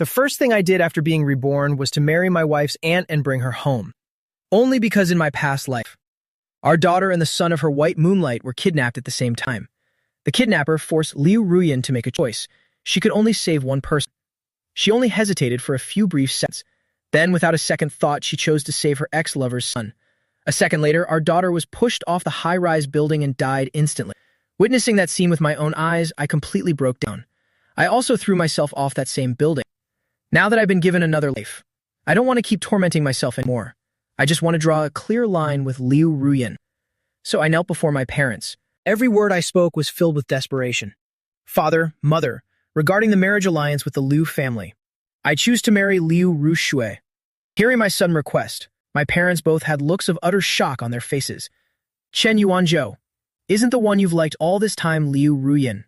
The first thing I did after being reborn was to marry my wife's aunt and bring her home. Only because in my past life, our daughter and the son of her white moonlight were kidnapped at the same time. The kidnapper forced Liu Ruyan to make a choice. She could only save one person. She only hesitated for a few brief seconds. Then, without a second thought, she chose to save her ex-lover's son. A second later, our daughter was pushed off the high-rise building and died instantly. Witnessing that scene with my own eyes, I completely broke down. I also threw myself off that same building. Now that I've been given another life, I don't want to keep tormenting myself anymore. I just want to draw a clear line with Liu Ruyan. So I knelt before my parents. Every word I spoke was filled with desperation. Father, mother, regarding the marriage alliance with the Liu family, I choose to marry Liu Rushui. Hearing my sudden request, my parents both had looks of utter shock on their faces. Chen Yuanzhou, isn't the one you've liked all this time Liu Ruyan?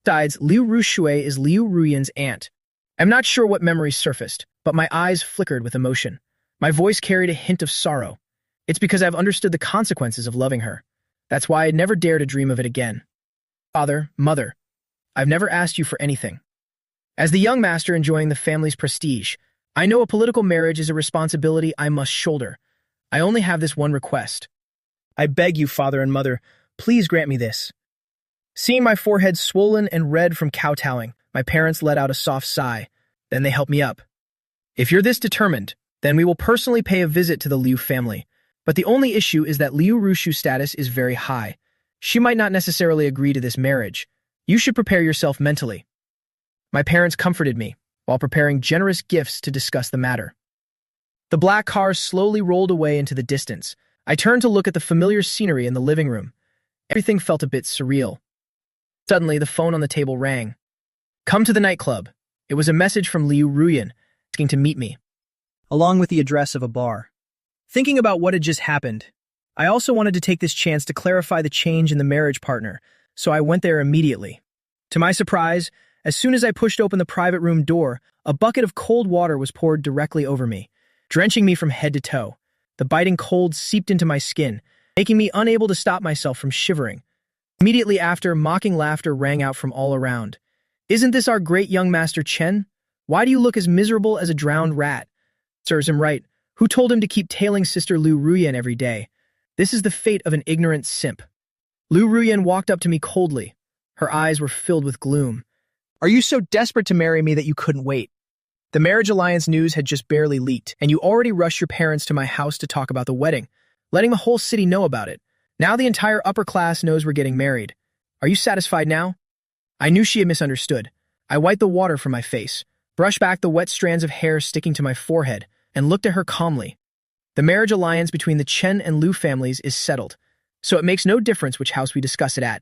Besides, Liu Rushui is Liu Ruyan's aunt. I'm not sure what memories surfaced, but my eyes flickered with emotion. My voice carried a hint of sorrow. It's because I've understood the consequences of loving her. That's why I'd never dare to dream of it again. Father, mother, I've never asked you for anything. As the young master enjoying the family's prestige, I know a political marriage is a responsibility I must shoulder. I only have this one request. I beg you, father and mother, please grant me this. Seeing my forehead swollen and red from kowtowing, my parents let out a soft sigh. Then they helped me up. If you're this determined, then we will personally pay a visit to the Liu family. But the only issue is that Liu Rushu's status is very high. She might not necessarily agree to this marriage. You should prepare yourself mentally. My parents comforted me, while preparing generous gifts to discuss the matter. The black cars slowly rolled away into the distance. I turned to look at the familiar scenery in the living room. Everything felt a bit surreal. Suddenly, the phone on the table rang. Come to the nightclub. It was a message from Liu Ruyan, asking to meet me, along with the address of a bar. Thinking about what had just happened, I also wanted to take this chance to clarify the change in the marriage partner, so I went there immediately. To my surprise, as soon as I pushed open the private room door, a bucket of cold water was poured directly over me, drenching me from head to toe. The biting cold seeped into my skin, making me unable to stop myself from shivering. Immediately after, mocking laughter rang out from all around. Isn't this our great young master Chen? Why do you look as miserable as a drowned rat? Serves him right. Who told him to keep tailing Sister Liu Ruyan every day? This is the fate of an ignorant simp. Liu Ruyan walked up to me coldly. Her eyes were filled with gloom. Are you so desperate to marry me that you couldn't wait? The marriage alliance news had just barely leaked, and you already rushed your parents to my house to talk about the wedding, letting the whole city know about it. Now the entire upper class knows we're getting married. Are you satisfied now? I knew she had misunderstood. I wiped the water from my face, brushed back the wet strands of hair sticking to my forehead, and looked at her calmly. The marriage alliance between the Chen and Liu families is settled, so it makes no difference which house we discuss it at.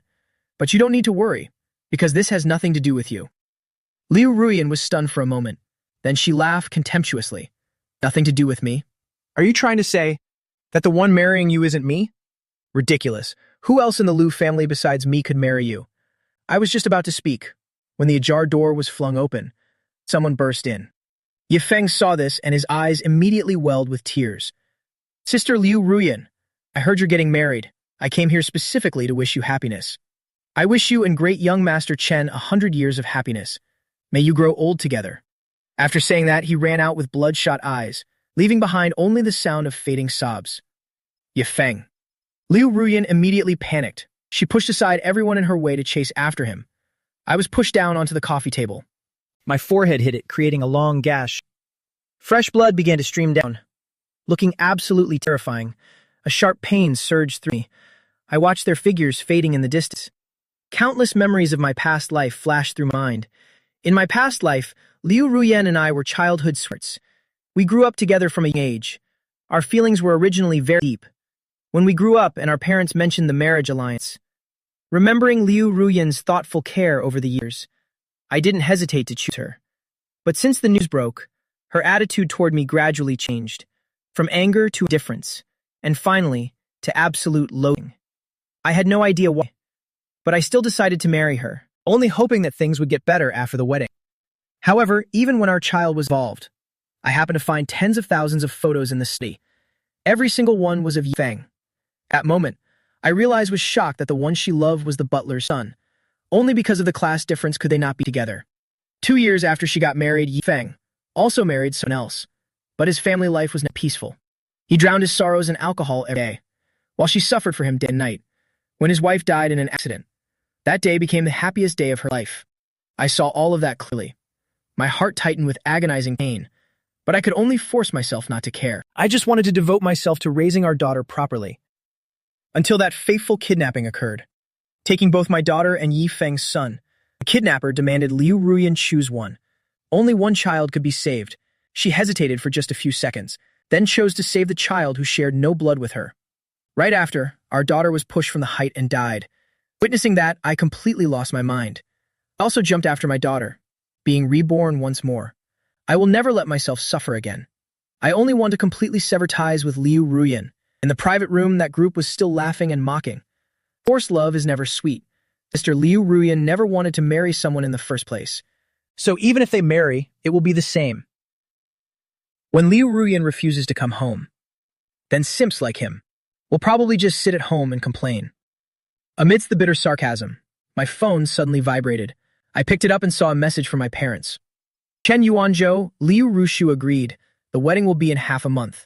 But you don't need to worry, because this has nothing to do with you. Liu Ruyan was stunned for a moment. Then she laughed contemptuously. Nothing to do with me? Are you trying to say that the one marrying you isn't me? Ridiculous. Who else in the Liu family besides me could marry you? I was just about to speak, when the ajar door was flung open. Someone burst in. Yifeng saw this, and his eyes immediately welled with tears. Sister Liu Ruyan, I heard you're getting married. I came here specifically to wish you happiness. I wish you and great young Master Chen 100 years of happiness. May you grow old together. After saying that, he ran out with bloodshot eyes, leaving behind only the sound of fading sobs. Yifeng. Liu Ruyan immediately panicked. She pushed aside everyone in her way to chase after him. I was pushed down onto the coffee table. My forehead hit it, creating a long gash. Fresh blood began to stream down. Looking absolutely terrifying, a sharp pain surged through me. I watched their figures fading in the distance. Countless memories of my past life flashed through my mind. In my past life, Liu Ruyan and I were childhood sweethearts. We grew up together from a young age. Our feelings were originally very deep. When we grew up and our parents mentioned the marriage alliance, remembering Liu Ruyan's thoughtful care over the years, I didn't hesitate to choose her. But since the news broke, her attitude toward me gradually changed, from anger to indifference, and finally, to absolute loathing. I had no idea why, but I still decided to marry her, only hoping that things would get better after the wedding. However, even when our child was involved, I happened to find tens of thousands of photos in the city. Every single one was of Yifeng. At that moment, I realized with shock that the one she loved was the butler's son. Only because of the class difference could they not be together. 2 years after she got married, Yi Feng also married someone else, but his family life was not peaceful. He drowned his sorrows in alcohol every day, while she suffered for him day and night. When his wife died in an accident, that day became the happiest day of her life. I saw all of that clearly. My heart tightened with agonizing pain, but I could only force myself not to care. I just wanted to devote myself to raising our daughter properly. Until that fateful kidnapping occurred. Taking both my daughter and Yi Feng's son, the kidnapper demanded Liu Ruyan choose one. Only one child could be saved. She hesitated for just a few seconds, then chose to save the child who shared no blood with her. Right after, our daughter was pushed from the height and died. Witnessing that, I completely lost my mind. I also jumped after my daughter, being reborn once more. I will never let myself suffer again. I only want to completely sever ties with Liu Ruyan. In the private room, that group was still laughing and mocking. Forced love is never sweet. Mr. Liu Ruyan never wanted to marry someone in the first place. So even if they marry, it will be the same. When Liu Ruyan refuses to come home, then simps like him will probably just sit at home and complain. Amidst the bitter sarcasm, my phone suddenly vibrated. I picked it up and saw a message from my parents. Chen Yuanzhou, Liu Rushu agreed. The wedding will be in half a month.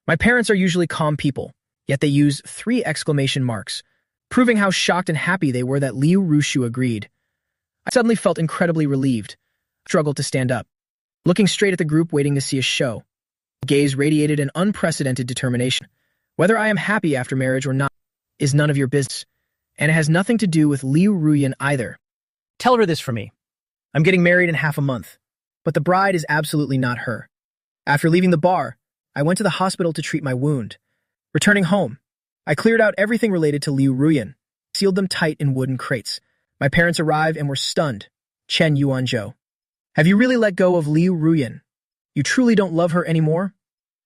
My parents are usually calm people, yet they use 3 exclamation marks, proving how shocked and happy they were that Liu Rushu agreed. I suddenly felt incredibly relieved. I struggled to stand up, looking straight at the group waiting to see a show. My gaze radiated an unprecedented determination. Whether I am happy after marriage or not is none of your business, and it has nothing to do with Liu Ruyan either. Tell her this for me. I'm getting married in half a month, but the bride is absolutely not her. After leaving the bar, I went to the hospital to treat my wound. Returning home, I cleared out everything related to Liu Ruyan, sealed them tight in wooden crates. My parents arrived and were stunned. Chen Yuanzhou. Have you really let go of Liu Ruyan? You truly don't love her anymore?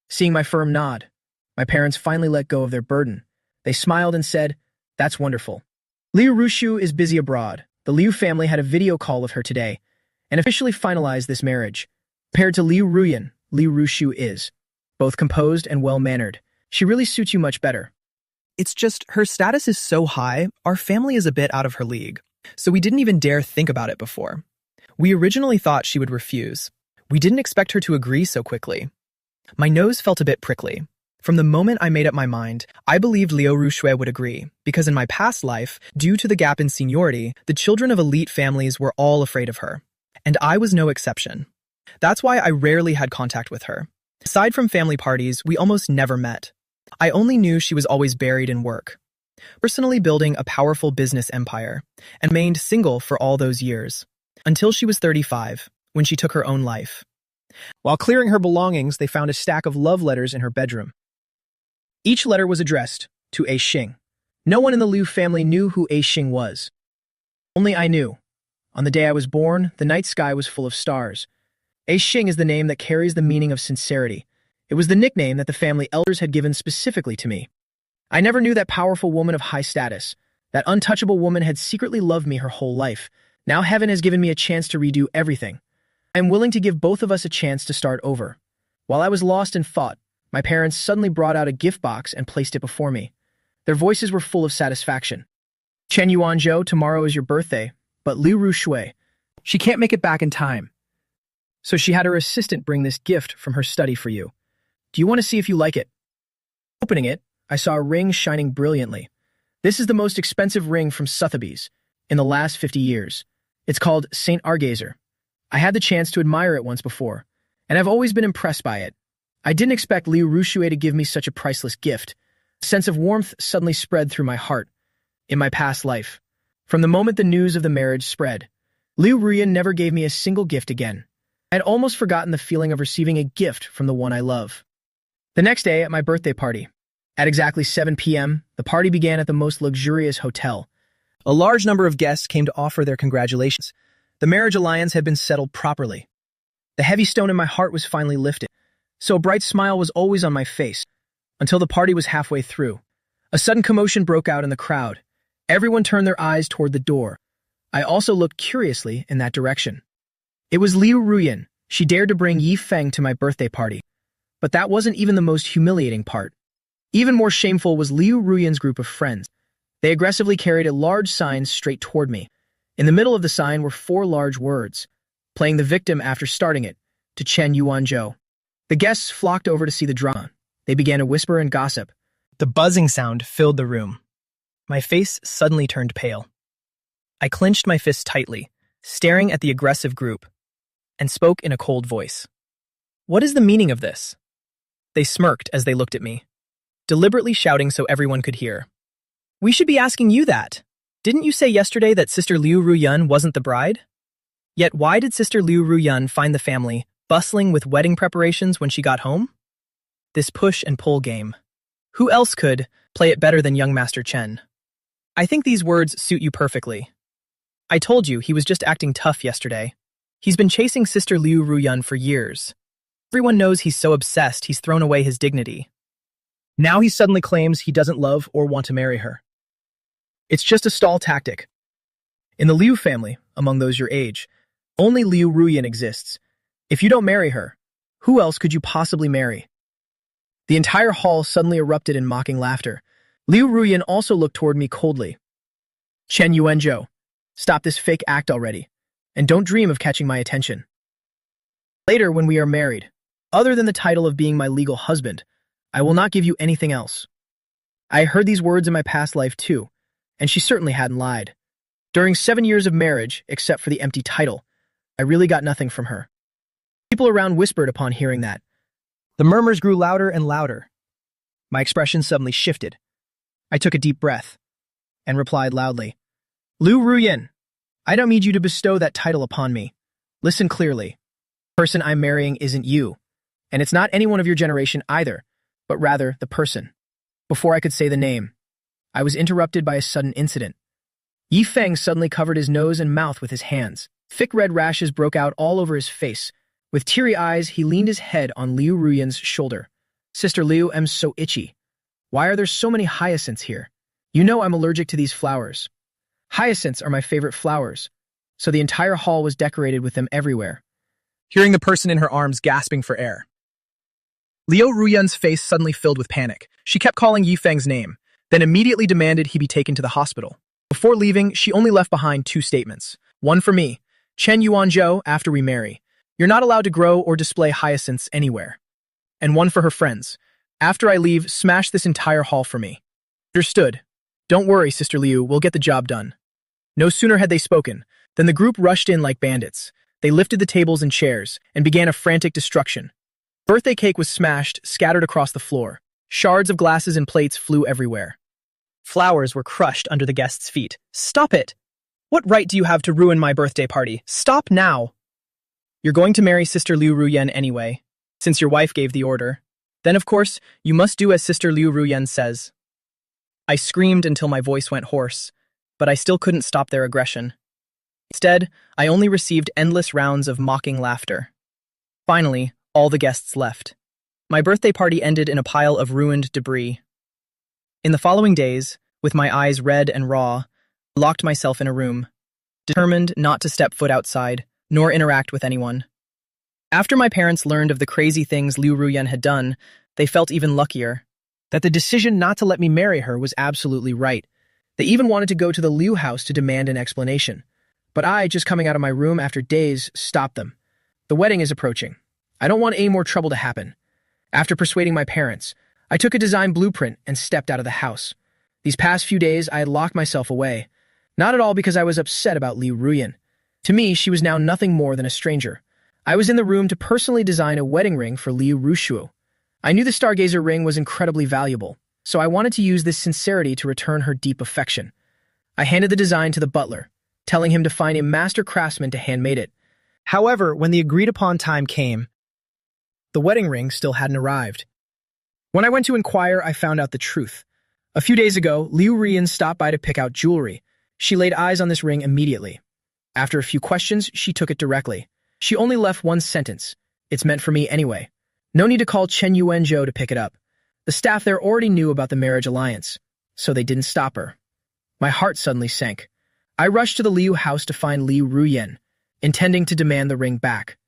Seeing my firm nod, my parents finally let go of their burden. They smiled and said, "That's wonderful." Liu Rushu is busy abroad. The Liu family had a video call with her today and officially finalized this marriage. Compared to Liu Ruyan, Liu Rushu is both composed and well-mannered. She really suits you much better. It's just her status is so high, our family is a bit out of her league. So we didn't even dare think about it before. We originally thought she would refuse. We didn't expect her to agree so quickly. My nose felt a bit prickly. From the moment I made up my mind, I believed Liu Rushui would agree, because in my past life, due to the gap in seniority, the children of elite families were all afraid of her. And I was no exception. That's why I rarely had contact with her. Aside from family parties, we almost never met. I only knew she was always buried in work, personally building a powerful business empire, and remained single for all those years, until she was 35, when she took her own life. While clearing her belongings, they found a stack of love letters in her bedroom. Each letter was addressed to A Xing. No one in the Liu family knew who A Xing was. Only I knew. On the day I was born, the night sky was full of stars. A Xing is the name that carries the meaning of sincerity. It was the nickname that the family elders had given specifically to me. I never knew that powerful woman of high status. That untouchable woman had secretly loved me her whole life. Now heaven has given me a chance to redo everything. I am willing to give both of us a chance to start over. While I was lost in thought, my parents suddenly brought out a gift box and placed it before me. Their voices were full of satisfaction. Chen Yuanzhou, tomorrow is your birthday, but Liu Rushui, she can't make it back in time. So she had her assistant bring this gift from her study for you. Do you want to see if you like it? Opening it, I saw a ring shining brilliantly. This is the most expensive ring from Sotheby's in the last 50 years. It's called St. Argazer. I had the chance to admire it once before, and I've always been impressed by it. I didn't expect Liu Rushui to give me such a priceless gift. A sense of warmth suddenly spread through my heart. In my past life, from the moment the news of the marriage spread, Liu Ruyan never gave me a single gift again. I had almost forgotten the feeling of receiving a gift from the one I love. The next day, at my birthday party, at exactly 7 p.m., the party began at the most luxurious hotel. A large number of guests came to offer their congratulations. The marriage alliance had been settled properly. The heavy stone in my heart was finally lifted, so a bright smile was always on my face, until the party was halfway through. A sudden commotion broke out in the crowd. Everyone turned their eyes toward the door. I also looked curiously in that direction. It was Liu Ruyan. She dared to bring Yi Feng to my birthday party. But that wasn't even the most humiliating part. Even more shameful was Liu Ruyan's group of friends. They aggressively carried a large sign straight toward me. In the middle of the sign were 4 large words. playing the victim after starting it, to Chen Yuanzhou. The guests flocked over to see the drama. They began to whisper and gossip. The buzzing sound filled the room. My face suddenly turned pale. I clenched my fists tightly, staring at the aggressive group, and spoke in a cold voice. What is the meaning of this? They smirked as they looked at me, deliberately shouting so everyone could hear. We should be asking you that. Didn't you say yesterday that Sister Liu Ruyun wasn't the bride? Yet why did Sister Liu Ruyun find the family bustling with wedding preparations when she got home? This push and pull game. Who else could play it better than young Master Chen? I think these words suit you perfectly. I told you he was just acting tough yesterday. He's been chasing Sister Liu Ruyun for years. Everyone knows he's so obsessed he's thrown away his dignity. Now he suddenly claims he doesn't love or want to marry her. It's just a stall tactic. In the Liu family, among those your age, only Liu Ruyun exists. If you don't marry her, who else could you possibly marry? The entire hall suddenly erupted in mocking laughter. Liu Ruyun also looked toward me coldly. Chen Yuanzhou, stop this fake act already, and don't dream of catching my attention. Later, when we are married, other than the title of being my legal husband, I will not give you anything else. I heard these words in my past life too, and she certainly hadn't lied. During 7 years of marriage, except for the empty title, I really got nothing from her. People around whispered upon hearing that. The murmurs grew louder and louder. My expression suddenly shifted. I took a deep breath and replied loudly, Liu Ruyun, I don't need you to bestow that title upon me. Listen clearly. The person I'm marrying isn't you, and it's not anyone of your generation either, but rather the person. Before I could say the name, I was interrupted by a sudden incident. Yi Feng suddenly covered his nose and mouth with his hands. Thick red rashes broke out all over his face. With teary eyes, he leaned his head on Liu Ruyun's shoulder. Sister Liu, I'm so itchy. Why are there so many hyacinths here? You know I'm allergic to these flowers. Hyacinths are my favorite flowers, so the entire hall was decorated with them everywhere. Hearing the person in her arms gasping for air, Liu Ruyun's face suddenly filled with panic. She kept calling Yi Feng's name, then immediately demanded he be taken to the hospital. Before leaving, she only left behind 2 statements. One for me, Chen Yuanzhou, after we marry, you're not allowed to grow or display hyacinths anywhere. And one for her friends. After I leave, smash this entire hall for me. Understood. Don't worry, Sister Liu, we'll get the job done. No sooner had they spoken than the group rushed in like bandits. They lifted the tables and chairs and began a frantic destruction. Birthday cake was smashed, scattered across the floor. Shards of glasses and plates flew everywhere. Flowers were crushed under the guests' feet. Stop it! What right do you have to ruin my birthday party? Stop now! You're going to marry Sister Liu Ruyun anyway, since your wife gave the order. Then, of course, you must do as Sister Liu Ruyun says. I screamed until my voice went hoarse, but I still couldn't stop their aggression. Instead, I only received endless rounds of mocking laughter. Finally, all the guests left. My birthday party ended in a pile of ruined debris. In the following days, with my eyes red and raw, I locked myself in a room, determined not to step foot outside, nor interact with anyone. After my parents learned of the crazy things Liu Ruyun had done, they felt even luckier. That the decision not to let me marry her was absolutely right. They even wanted to go to the Liu house to demand an explanation. But I, just coming out of my room after days, stopped them. The wedding is approaching. I don't want any more trouble to happen. After persuading my parents, I took a design blueprint and stepped out of the house. These past few days, I had locked myself away. Not at all because I was upset about Liu Ruyun. To me, she was now nothing more than a stranger. I was in the room to personally design a wedding ring for Liu Rushuo. I knew the Stargazer ring was incredibly valuable, so I wanted to use this sincerity to return her deep affection. I handed the design to the butler, telling him to find a master craftsman to handmade it. However, when the agreed-upon time came, the wedding ring still hadn't arrived. When I went to inquire, I found out the truth. A few days ago, Liu Ruyun stopped by to pick out jewelry. She laid eyes on this ring immediately. After a few questions, she took it directly. She only left one sentence. It's meant for me anyway. No need to call Chen Yuanzhou to pick it up. The staff there already knew about the marriage alliance, so they didn't stop her. My heart suddenly sank. I rushed to the Liu house to find Liu Ruyun, intending to demand the ring back.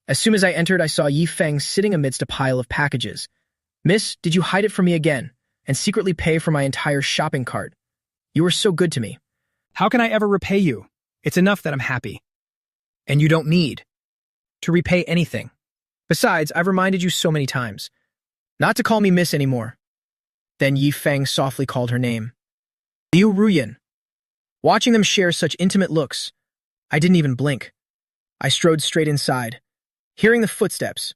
As soon as I entered, I saw Yi Feng sitting amidst a pile of packages. Miss, did you hide it from me again, and secretly pay for my entire shopping cart? You were so good to me. How can I ever repay you? It's enough that I'm happy. And you don't need to repay anything. Besides, I've reminded you so many times. Not to call me miss anymore. Then Yi Feng softly called her name. Liu Ruyan. Watching them share such intimate looks, I didn't even blink. I strode straight inside. Hearing the footsteps,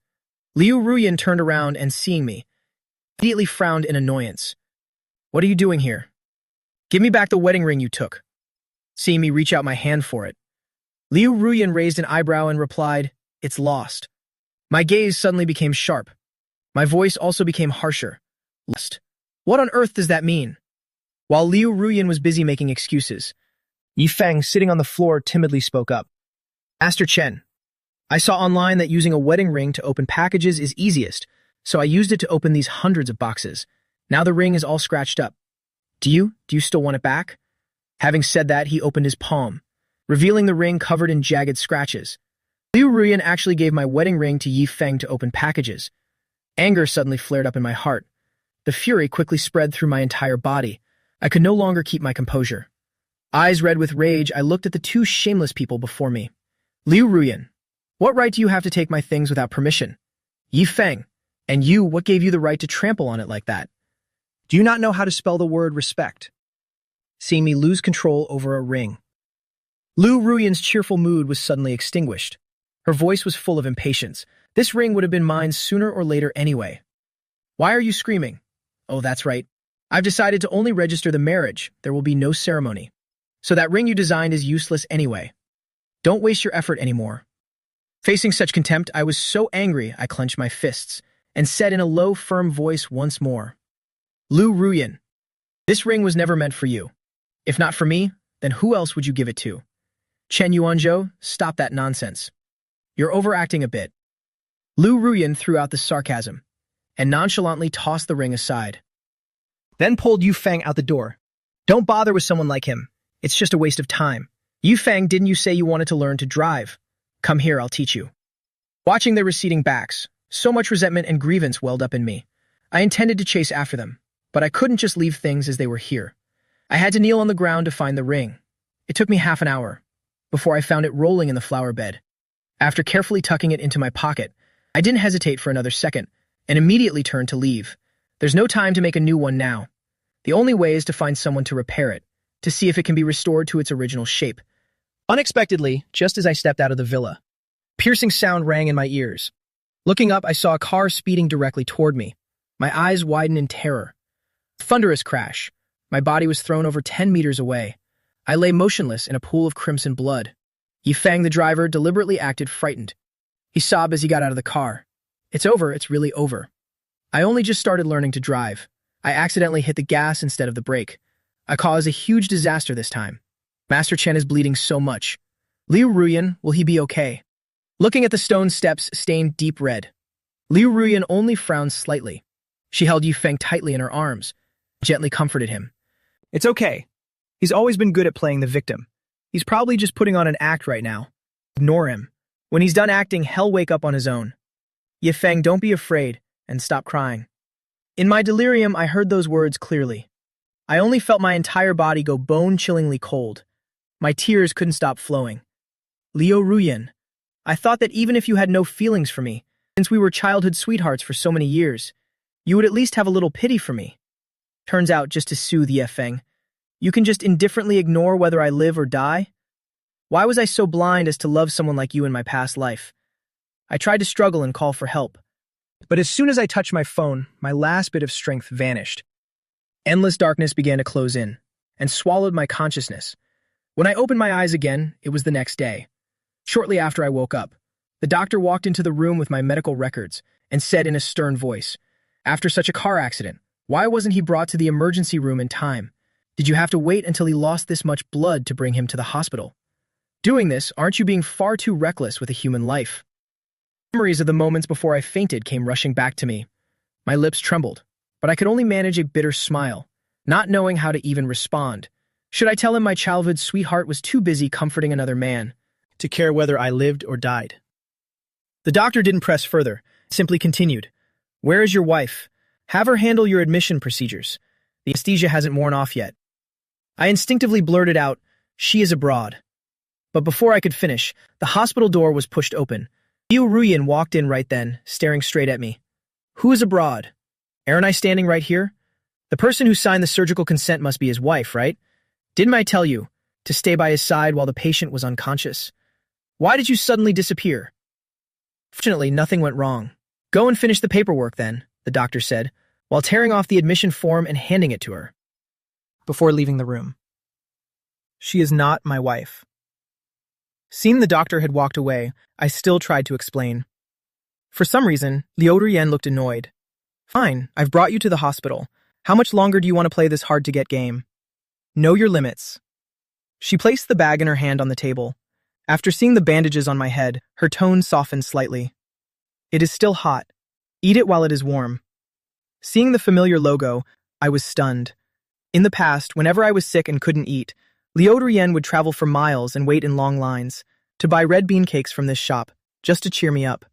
Liu Ruyan turned around and seeing me, immediately frowned in annoyance. What are you doing here? Give me back the wedding ring you took. Seeing me reach out my hand for it, Liu Ruyan raised an eyebrow and replied, It's lost. My gaze suddenly became sharp. My voice also became harsher. Lost. What on earth does that mean? While Liu Ruyan was busy making excuses, Yi Feng, sitting on the floor, timidly spoke up. Master Chen, I saw online that using a wedding ring to open packages is easiest, so I used it to open these hundreds of boxes. Now the ring is all scratched up. Do you still want it back? Having said that, he opened his palm, revealing the ring covered in jagged scratches. Liu Ruyan actually gave my wedding ring to Yi Feng to open packages. Anger suddenly flared up in my heart. The fury quickly spread through my entire body. I could no longer keep my composure. Eyes red with rage, I looked at the two shameless people before me. Liu Ruyan, what right do you have to take my things without permission? Yi Feng, and you, what gave you the right to trample on it like that? Do you not know how to spell the word respect? Seeing me lose control over a ring. Liu Ruyan's cheerful mood was suddenly extinguished. Her voice was full of impatience. This ring would have been mine sooner or later anyway. Why are you screaming? Oh, that's right. I've decided to only register the marriage. There will be no ceremony. So that ring you designed is useless anyway. Don't waste your effort anymore. Facing such contempt, I was so angry I clenched my fists and said in a low, firm voice once more, Liu Ruyan, this ring was never meant for you. If not for me, then who else would you give it to? Chen Yuanzhou, stop that nonsense. You're overacting a bit. Liu Ruyan threw out the sarcasm and nonchalantly tossed the ring aside. Then pulled Yu Feng out the door. Don't bother with someone like him. It's just a waste of time. Yu Feng, didn't you say you wanted to learn to drive? Come here, I'll teach you. Watching their receding backs, so much resentment and grievance welled up in me. I intended to chase after them, but I couldn't just leave things as they were here. I had to kneel on the ground to find the ring. It took me half an hour before I found it rolling in the flower bed. After carefully tucking it into my pocket, I didn't hesitate for another second and immediately turned to leave. There's no time to make a new one now. The only way is to find someone to repair it, to see if it can be restored to its original shape. Unexpectedly, just as I stepped out of the villa, a piercing sound rang in my ears. Looking up, I saw a car speeding directly toward me. My eyes widened in terror. Thunderous crash. My body was thrown over 10 meters away. I lay motionless in a pool of crimson blood. Yi Feng, the driver, deliberately acted frightened. He sobbed as he got out of the car. It's over, it's really over. I only just started learning to drive. I accidentally hit the gas instead of the brake. I caused a huge disaster this time. Master Chen is bleeding so much. Liu Ruyan, will he be okay? Looking at the stone steps stained deep red, Liu Ruyan only frowned slightly. She held Yu Feng tightly in her arms, gently comforted him. It's okay. He's always been good at playing the victim. He's probably just putting on an act right now. Ignore him. When he's done acting, he'll wake up on his own. Yi Feng, don't be afraid, and stop crying. In my delirium, I heard those words clearly. I only felt my entire body go bone-chillingly cold. My tears couldn't stop flowing. Liu Ruyan, I thought that even if you had no feelings for me, since we were childhood sweethearts for so many years, you would at least have a little pity for me. Turns out, just to soothe Yi Feng, you can just indifferently ignore whether I live or die? Why was I so blind as to love someone like you in my past life? I tried to struggle and call for help. But as soon as I touched my phone, my last bit of strength vanished. Endless darkness began to close in, and swallowed my consciousness. When I opened my eyes again, it was the next day. Shortly after I woke up, the doctor walked into the room with my medical records and said in a stern voice, "After such a car accident, why wasn't he brought to the emergency room in time? Did you have to wait until he lost this much blood to bring him to the hospital? Doing this, aren't you being far too reckless with a human life?" Memories of the moments before I fainted came rushing back to me. My lips trembled, but I could only manage a bitter smile, not knowing how to even respond. Should I tell him my childhood sweetheart was too busy comforting another man to care whether I lived or died? The doctor didn't press further, simply continued, "Where is your wife? Have her handle your admission procedures. The anesthesia hasn't worn off yet." I instinctively blurted out, "She is abroad." But before I could finish, the hospital door was pushed open. Liu Ruyan walked in right then, staring straight at me. Who is abroad? Aren't I standing right here? The person who signed the surgical consent must be his wife, right? Didn't I tell you to stay by his side while the patient was unconscious? Why did you suddenly disappear? Fortunately, nothing went wrong. Go and finish the paperwork then, the doctor said, while tearing off the admission form and handing it to her. Before leaving the room. She is not my wife. Seeing the doctor had walked away, I still tried to explain. For some reason, Liu Ruyan looked annoyed. Fine, I've brought you to the hospital. How much longer do you want to play this hard-to-get game? Know your limits. She placed the bag in her hand on the table. After seeing the bandages on my head, her tone softened slightly. It is still hot. Eat it while it is warm. Seeing the familiar logo, I was stunned. In the past, whenever I was sick and couldn't eat, Liu Ruyan would travel for miles and wait in long lines to buy red bean cakes from this shop, just to cheer me up.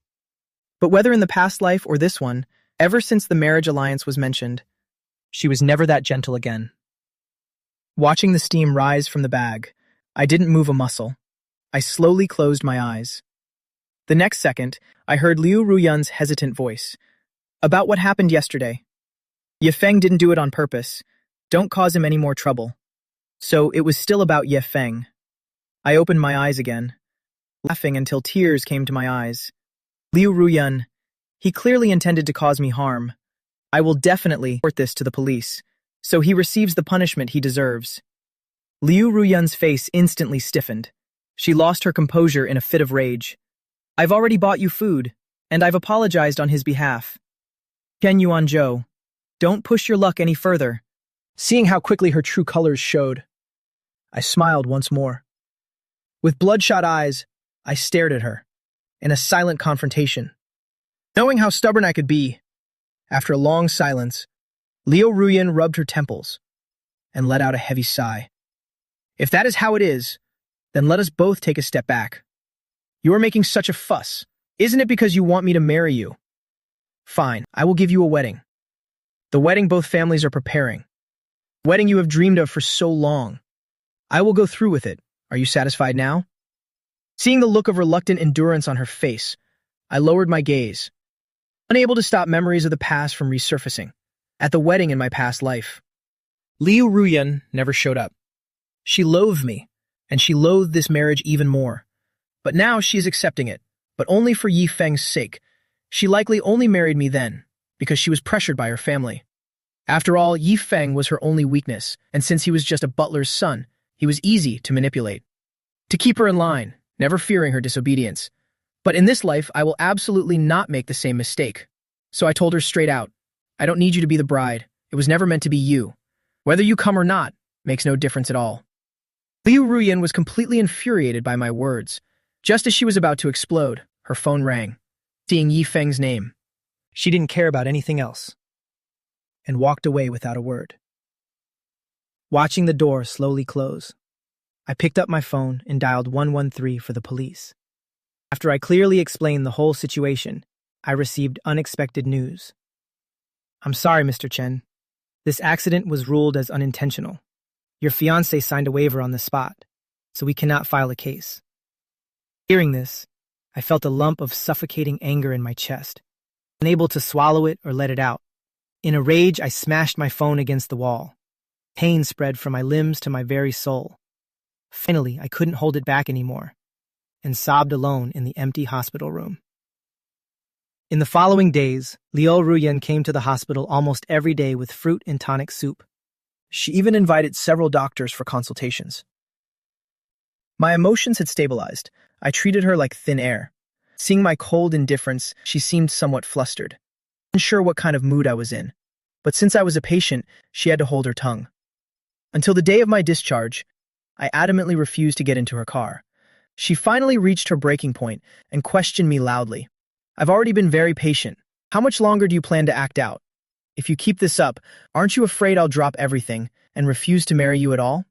But whether in the past life or this one, ever since the marriage alliance was mentioned, she was never that gentle again. Watching the steam rise from the bag, I didn't move a muscle. I slowly closed my eyes. The next second, I heard Liu Ruyan's hesitant voice. About what happened yesterday. Ye Feng didn't do it on purpose. Don't cause him any more trouble. So it was still about Ye Feng. I opened my eyes again, laughing until tears came to my eyes. Liu Ruyan, he clearly intended to cause me harm. I will definitely report this to the police, so he receives the punishment he deserves. Liu Ruyan's face instantly stiffened. She lost her composure in a fit of rage. I've already bought you food, and I've apologized on his behalf. Chen Yuanzhou, don't push your luck any further. Seeing how quickly her true colors showed, I smiled once more. With bloodshot eyes, I stared at her, in a silent confrontation. Knowing how stubborn I could be, after a long silence, Liu Ruyan rubbed her temples and let out a heavy sigh. If that is how it is, then let us both take a step back. You are making such a fuss. Isn't it because you want me to marry you? Fine, I will give you a wedding. The wedding both families are preparing. Wedding you have dreamed of for so long. I will go through with it. Are you satisfied now? Seeing the look of reluctant endurance on her face, I lowered my gaze, unable to stop memories of the past from resurfacing. At the wedding in my past life, Liu Ruyan never showed up. She loathed me, and she loathed this marriage even more. But now she is accepting it, but only for Ye Feng's sake. She likely only married me then, because she was pressured by her family. After all, Ye Feng was her only weakness, and since he was just a butler's son, he was easy to manipulate. To keep her in line, never fearing her disobedience. But in this life, I will absolutely not make the same mistake. So I told her straight out, I don't need you to be the bride. It was never meant to be you. Whether you come or not makes no difference at all. Liu Ruyan was completely infuriated by my words. Just as she was about to explode, her phone rang. Seeing Ye Feng's name, she didn't care about anything else, and walked away without a word. Watching the door slowly close, I picked up my phone and dialed 113 for the police. After I clearly explained the whole situation, I received unexpected news. I'm sorry, Mr. Chen. This accident was ruled as unintentional. Your fiancé signed a waiver on the spot, so we cannot file a case. Hearing this, I felt a lump of suffocating anger in my chest, unable to swallow it or let it out. In a rage, I smashed my phone against the wall. Pain spread from my limbs to my very soul. Finally, I couldn't hold it back anymore, and sobbed alone in the empty hospital room. In the following days, Liu Ruyan came to the hospital almost every day with fruit and tonic soup. She even invited several doctors for consultations. My emotions had stabilized. I treated her like thin air. Seeing my cold indifference, she seemed somewhat flustered, unsure what kind of mood I was in. But since I was a patient, she had to hold her tongue. Until the day of my discharge, I adamantly refused to get into her car. She finally reached her breaking point and questioned me loudly. I've already been very patient. How much longer do you plan to act out? If you keep this up, aren't you afraid I'll drop everything and refuse to marry you at all?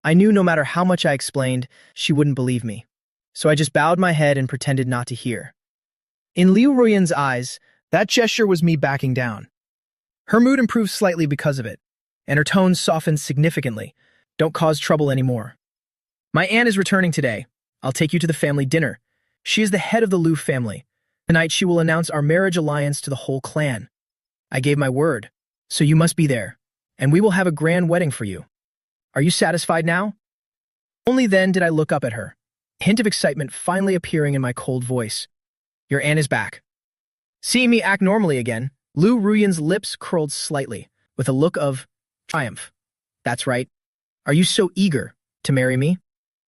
I knew no matter how much I explained, she wouldn't believe me. So I just bowed my head and pretended not to hear. In Liu Ruyan's eyes, that gesture was me backing down. Her mood improved slightly because of it, and her tone softened significantly. Don't cause trouble anymore. My aunt is returning today. I'll take you to the family dinner. She is the head of the Liu family. Tonight she will announce our marriage alliance to the whole clan. I gave my word, so you must be there, and we will have a grand wedding for you. Are you satisfied now?" Only then did I look up at her, a hint of excitement finally appearing in my cold voice. "Your aunt is back." Seeing me act normally again, Liu Ruyan's lips curled slightly, with a look of triumph. "That's right. Are you so eager to marry me?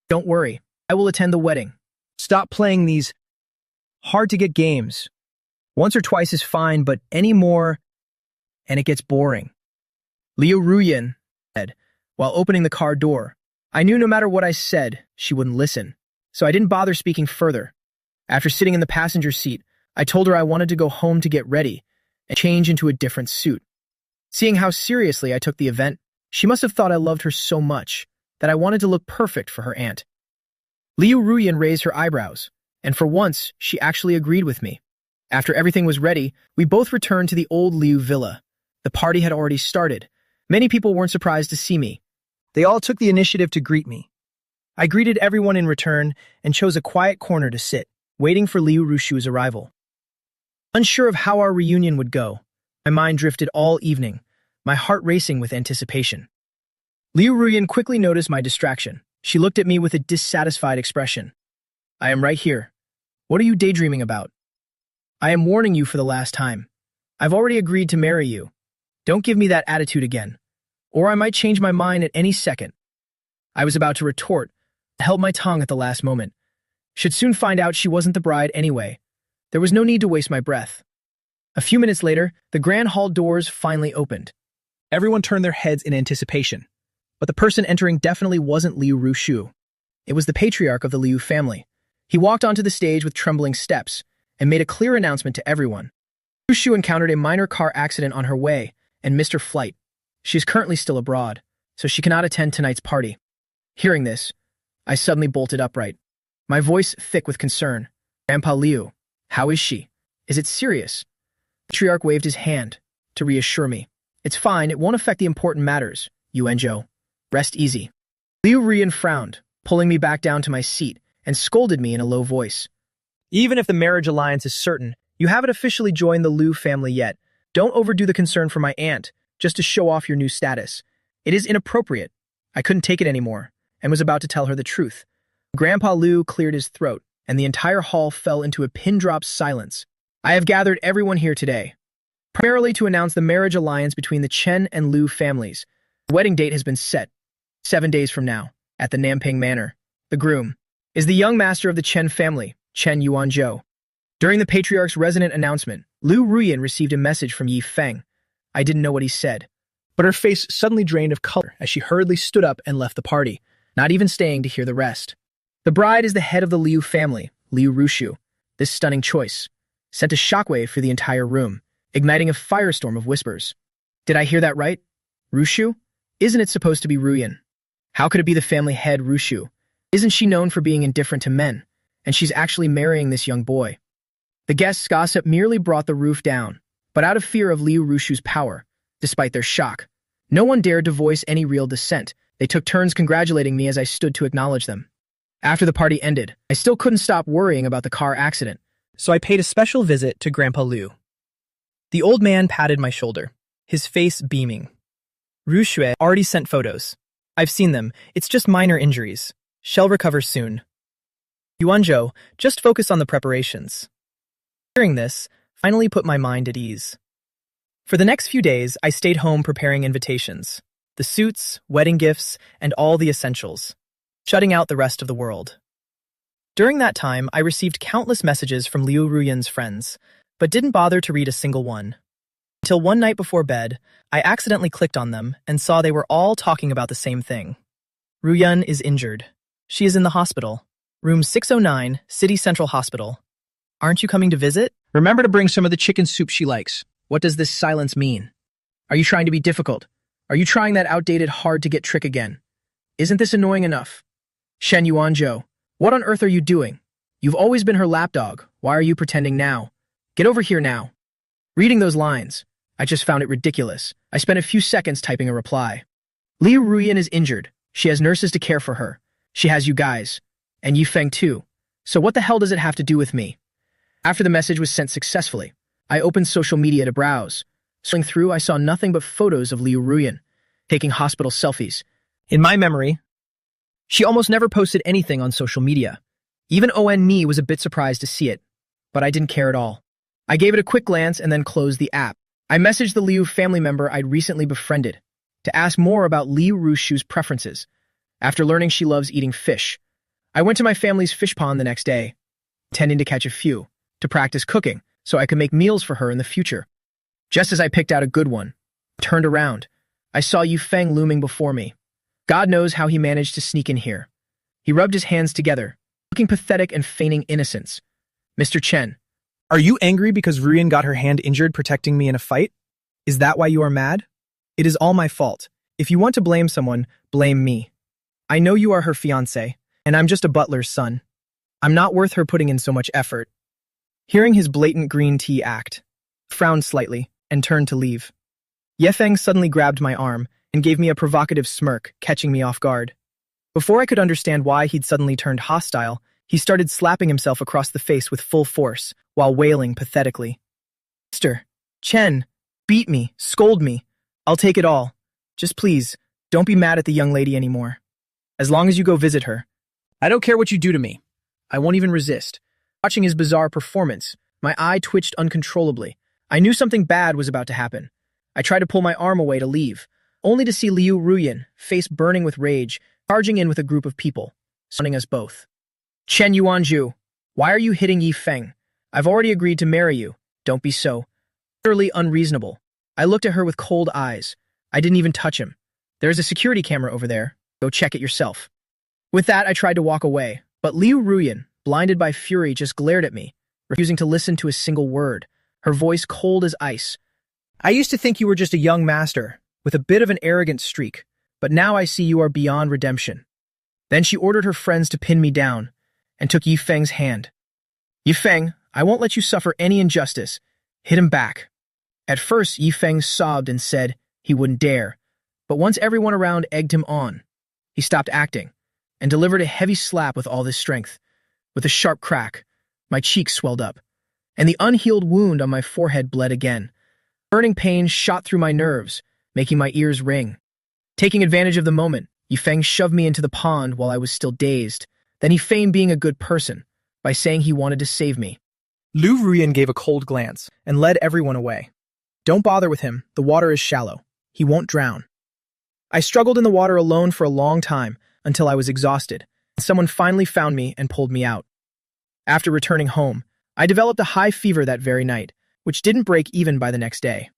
Don't worry, I will attend the wedding. Stop playing these hard-to-get games. Once or twice is fine, but any more, and it gets boring." Liu Ruyan said, while opening the car door. I knew no matter what I said, she wouldn't listen, so I didn't bother speaking further. After sitting in the passenger seat, I told her I wanted to go home to get ready and change into a different suit. Seeing how seriously I took the event, she must have thought I loved her so much that I wanted to look perfect for her aunt. Liu Ruyan raised her eyebrows, and for once, she actually agreed with me. After everything was ready, we both returned to the old Liu villa. The party had already started. Many people weren't surprised to see me. They all took the initiative to greet me. I greeted everyone in return and chose a quiet corner to sit, waiting for Liu Rushu's arrival. Unsure of how our reunion would go, my mind drifted all evening, my heart racing with anticipation. Liu Ruyan quickly noticed my distraction. She looked at me with a dissatisfied expression. "I am right here. What are you daydreaming about? I am warning you for the last time. I've already agreed to marry you. Don't give me that attitude again, or I might change my mind at any second." I was about to retort, but held my tongue at the last moment. Should soon find out she wasn't the bride anyway. There was no need to waste my breath. A few minutes later, the grand hall doors finally opened. Everyone turned their heads in anticipation, but the person entering definitely wasn't Liu Rushu. It was the patriarch of the Liu family. He walked onto the stage with trembling steps and made a clear announcement to everyone. Rushu encountered a minor car accident on her way and missed her flight. She is currently still abroad, so she cannot attend tonight's party. Hearing this, I suddenly bolted upright, my voice thick with concern. "Grandpa Liu, how is she? Is it serious?" The patriarch waved his hand to reassure me. "It's fine, it won't affect the important matters, Yuanzhou. Rest easy." Liu Ruyan frowned, pulling me back down to my seat, and scolded me in a low voice. "Even if the marriage alliance is certain, you haven't officially joined the Liu family yet. Don't overdo the concern for my aunt, just to show off your new status. It is inappropriate." I couldn't take it anymore, and was about to tell her the truth. Grandpa Liu cleared his throat, and the entire hall fell into a pin-drop silence. "I have gathered everyone here today, primarily to announce the marriage alliance between the Chen and Liu families. The wedding date has been set, 7 days from now, at the Namping Manor. The groom is the young master of the Chen family, Chen Yuanzhou." During the patriarch's resonant announcement, Liu Ruyan received a message from Yi Feng. I didn't know what he said, but her face suddenly drained of color as she hurriedly stood up and left the party, not even staying to hear the rest. The bride is the head of the Liu family, Liu Rushu. This stunning choice sent a shockwave through the entire room, igniting a firestorm of whispers. Did I hear that right? Rushu? Isn't it supposed to be Ruyan? How could it be the family head Rushu? Isn't she known for being indifferent to men? And she's actually marrying this young boy. The guests' gossip merely brought the roof down, but out of fear of Liu Rushu's power, despite their shock, no one dared to voice any real dissent. They took turns congratulating me as I stood to acknowledge them. After the party ended, I still couldn't stop worrying about the car accident, so I paid a special visit to Grandpa Liu. The old man patted my shoulder, his face beaming. "Rushu already sent photos. I've seen them. It's just minor injuries. She'll recover soon. Yuanzhou, just focus on the preparations." Hearing this, finally put my mind at ease. For the next few days, I stayed home preparing invitations, the suits, wedding gifts, and all the essentials, shutting out the rest of the world. During that time, I received countless messages from Liu Ruyan's friends, but didn't bother to read a single one. Until one night before bed, I accidentally clicked on them and saw they were all talking about the same thing. Ruyan is injured. She is in the hospital. Room 609, City Central Hospital. Aren't you coming to visit? Remember to bring some of the chicken soup she likes. What does this silence mean? Are you trying to be difficult? Are you trying that outdated hard-to-get trick again? Isn't this annoying enough? Shen Yuanzhou, what on earth are you doing? You've always been her lapdog. Why are you pretending now? Get over here now. Reading those lines, I just found it ridiculous. I spent a few seconds typing a reply. Liu Ruyan is injured. She has nurses to care for her. She has you guys. And Yi Feng too. So what the hell does it have to do with me? After the message was sent successfully, I opened social media to browse. Scrolling through, I saw nothing but photos of Liu Ruyan taking hospital selfies. In my memory, she almost never posted anything on social media. Even On Ni was a bit surprised to see it, but I didn't care at all. I gave it a quick glance and then closed the app. I messaged the Liu family member I'd recently befriended to ask more about Liu Rushu's preferences. After learning she loves eating fish, I went to my family's fish pond the next day, intending to catch a few, to practice cooking so I could make meals for her in the future. Just as I picked out a good one, turned around, I saw Yu Feng looming before me. God knows how he managed to sneak in here. He rubbed his hands together, looking pathetic and feigning innocence. Mr. Chen, Are you angry because Ruyan got her hand injured protecting me in a fight? Is that why you are mad? It is all my fault. If you want to blame someone, blame me. I know you are her fiancé, and I'm just a butler's son. I'm not worth her putting in so much effort. Hearing his blatant green tea act, frowned slightly and turned to leave. Ye Feng suddenly grabbed my arm and gave me a provocative smirk, catching me off guard. Before I could understand why he'd suddenly turned hostile, he started slapping himself across the face with full force, while wailing pathetically. Mr. Chen, beat me, scold me. I'll take it all. Just please, don't be mad at the young lady anymore. As long as you go visit her. I don't care what you do to me. I won't even resist. Watching his bizarre performance, my eye twitched uncontrollably. I knew something bad was about to happen. I tried to pull my arm away to leave, only to see Liu Ruyan, face burning with rage, charging in with a group of people, stunning us both. Chen Yuanju, why are you hitting Yi Feng? I've already agreed to marry you. Don't be so utterly unreasonable. I looked at her with cold eyes. I didn't even touch him. There's a security camera over there. Go check it yourself. With that, I tried to walk away, but Liu Ruyan, blinded by fury, just glared at me, refusing to listen to a single word, her voice cold as ice. I used to think you were just a young master, with a bit of an arrogant streak, but now I see you are beyond redemption. Then she ordered her friends to pin me down, and took Yi Feng's hand. Yi Feng, I won't let you suffer any injustice. Hit him back. At first, Yi Feng sobbed and said he wouldn't dare, but once everyone around egged him on, he stopped acting, and delivered a heavy slap with all his strength. With a sharp crack, my cheeks swelled up, and the unhealed wound on my forehead bled again. Burning pain shot through my nerves, making my ears ring. Taking advantage of the moment, Yi Feng shoved me into the pond while I was still dazed. Then he feigned being a good person by saying he wanted to save me. Liu Ruyan gave a cold glance and led everyone away. Don't bother with him, the water is shallow. He won't drown. I struggled in the water alone for a long time until I was exhausted, and someone finally found me and pulled me out. After returning home, I developed a high fever that very night, which didn't break even by the next day.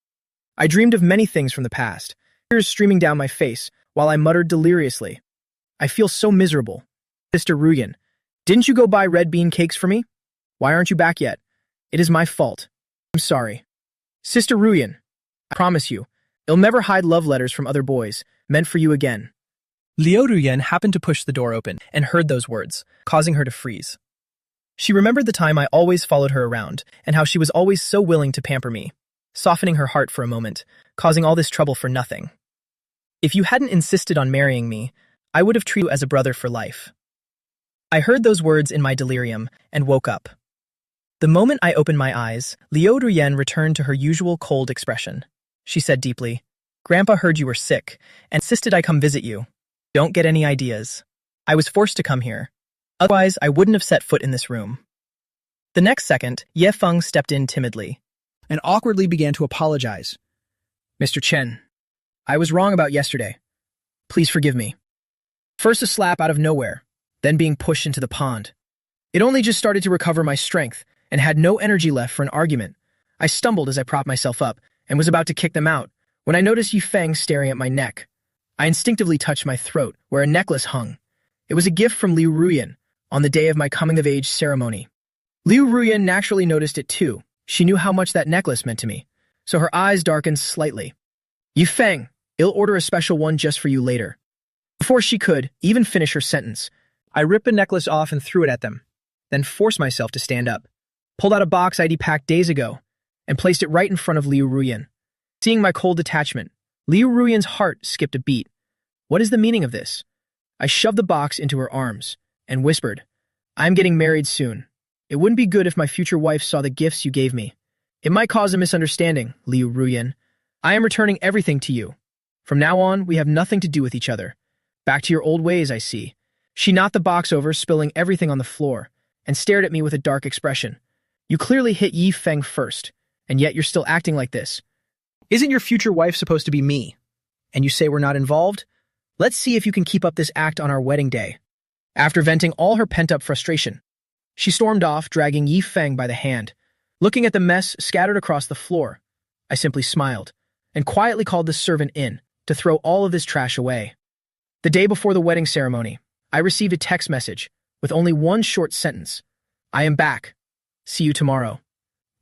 I dreamed of many things from the past, tears streaming down my face while I muttered deliriously. I feel so miserable. Sister Ruyan, didn't you go buy red bean cakes for me? Why aren't you back yet? It is my fault. I'm sorry. Sister Ruyan, I promise you, I'll never hide love letters from other boys, meant for you again. Liu Ruyan happened to push the door open and heard those words, causing her to freeze. She remembered the time I always followed her around and how she was always so willing to pamper me, softening her heart for a moment, causing all this trouble for nothing. If you hadn't insisted on marrying me, I would have treated you as a brother for life. I heard those words in my delirium and woke up. The moment I opened my eyes, Liu Ruyan returned to her usual cold expression. She said deeply, Grandpa heard you were sick and insisted I come visit you. Don't get any ideas. I was forced to come here. Otherwise, I wouldn't have set foot in this room. The next second, Ye Feng stepped in timidly and awkwardly began to apologize. Mr. Chen, I was wrong about yesterday. Please forgive me. First a slap out of nowhere, then being pushed into the pond. It only just started to recover my strength and had no energy left for an argument. I stumbled as I propped myself up and was about to kick them out when I noticed Yi Feng staring at my neck. I instinctively touched my throat where a necklace hung. It was a gift from Liu Ruyan on the day of my coming-of-age ceremony. Liu Ruyan naturally noticed it too. She knew how much that necklace meant to me, so her eyes darkened slightly. Yi Feng, I'll order a special one just for you later. Before she could even finish her sentence, I ripped the necklace off and threw it at them, then forced myself to stand up, pulled out a box I'd packed days ago, and placed it right in front of Liu Ruyan. Seeing my cold detachment, Liu Ruyan's heart skipped a beat. What is the meaning of this? I shoved the box into her arms and whispered, I'm getting married soon. It wouldn't be good if my future wife saw the gifts you gave me. It might cause a misunderstanding, Liu Ruyan. I am returning everything to you. From now on, we have nothing to do with each other. Back to your old ways, I see. She knocked the box over, spilling everything on the floor, and stared at me with a dark expression. You clearly hit Yi Feng first, and yet you're still acting like this. Isn't your future wife supposed to be me? And you say we're not involved? Let's see if you can keep up this act on our wedding day. After venting all her pent-up frustration, she stormed off, dragging Yi Feng by the hand. Looking at the mess scattered across the floor, I simply smiled and quietly called the servant in to throw all of this trash away. The day before the wedding ceremony, I received a text message with only one short sentence. I am back. See you tomorrow.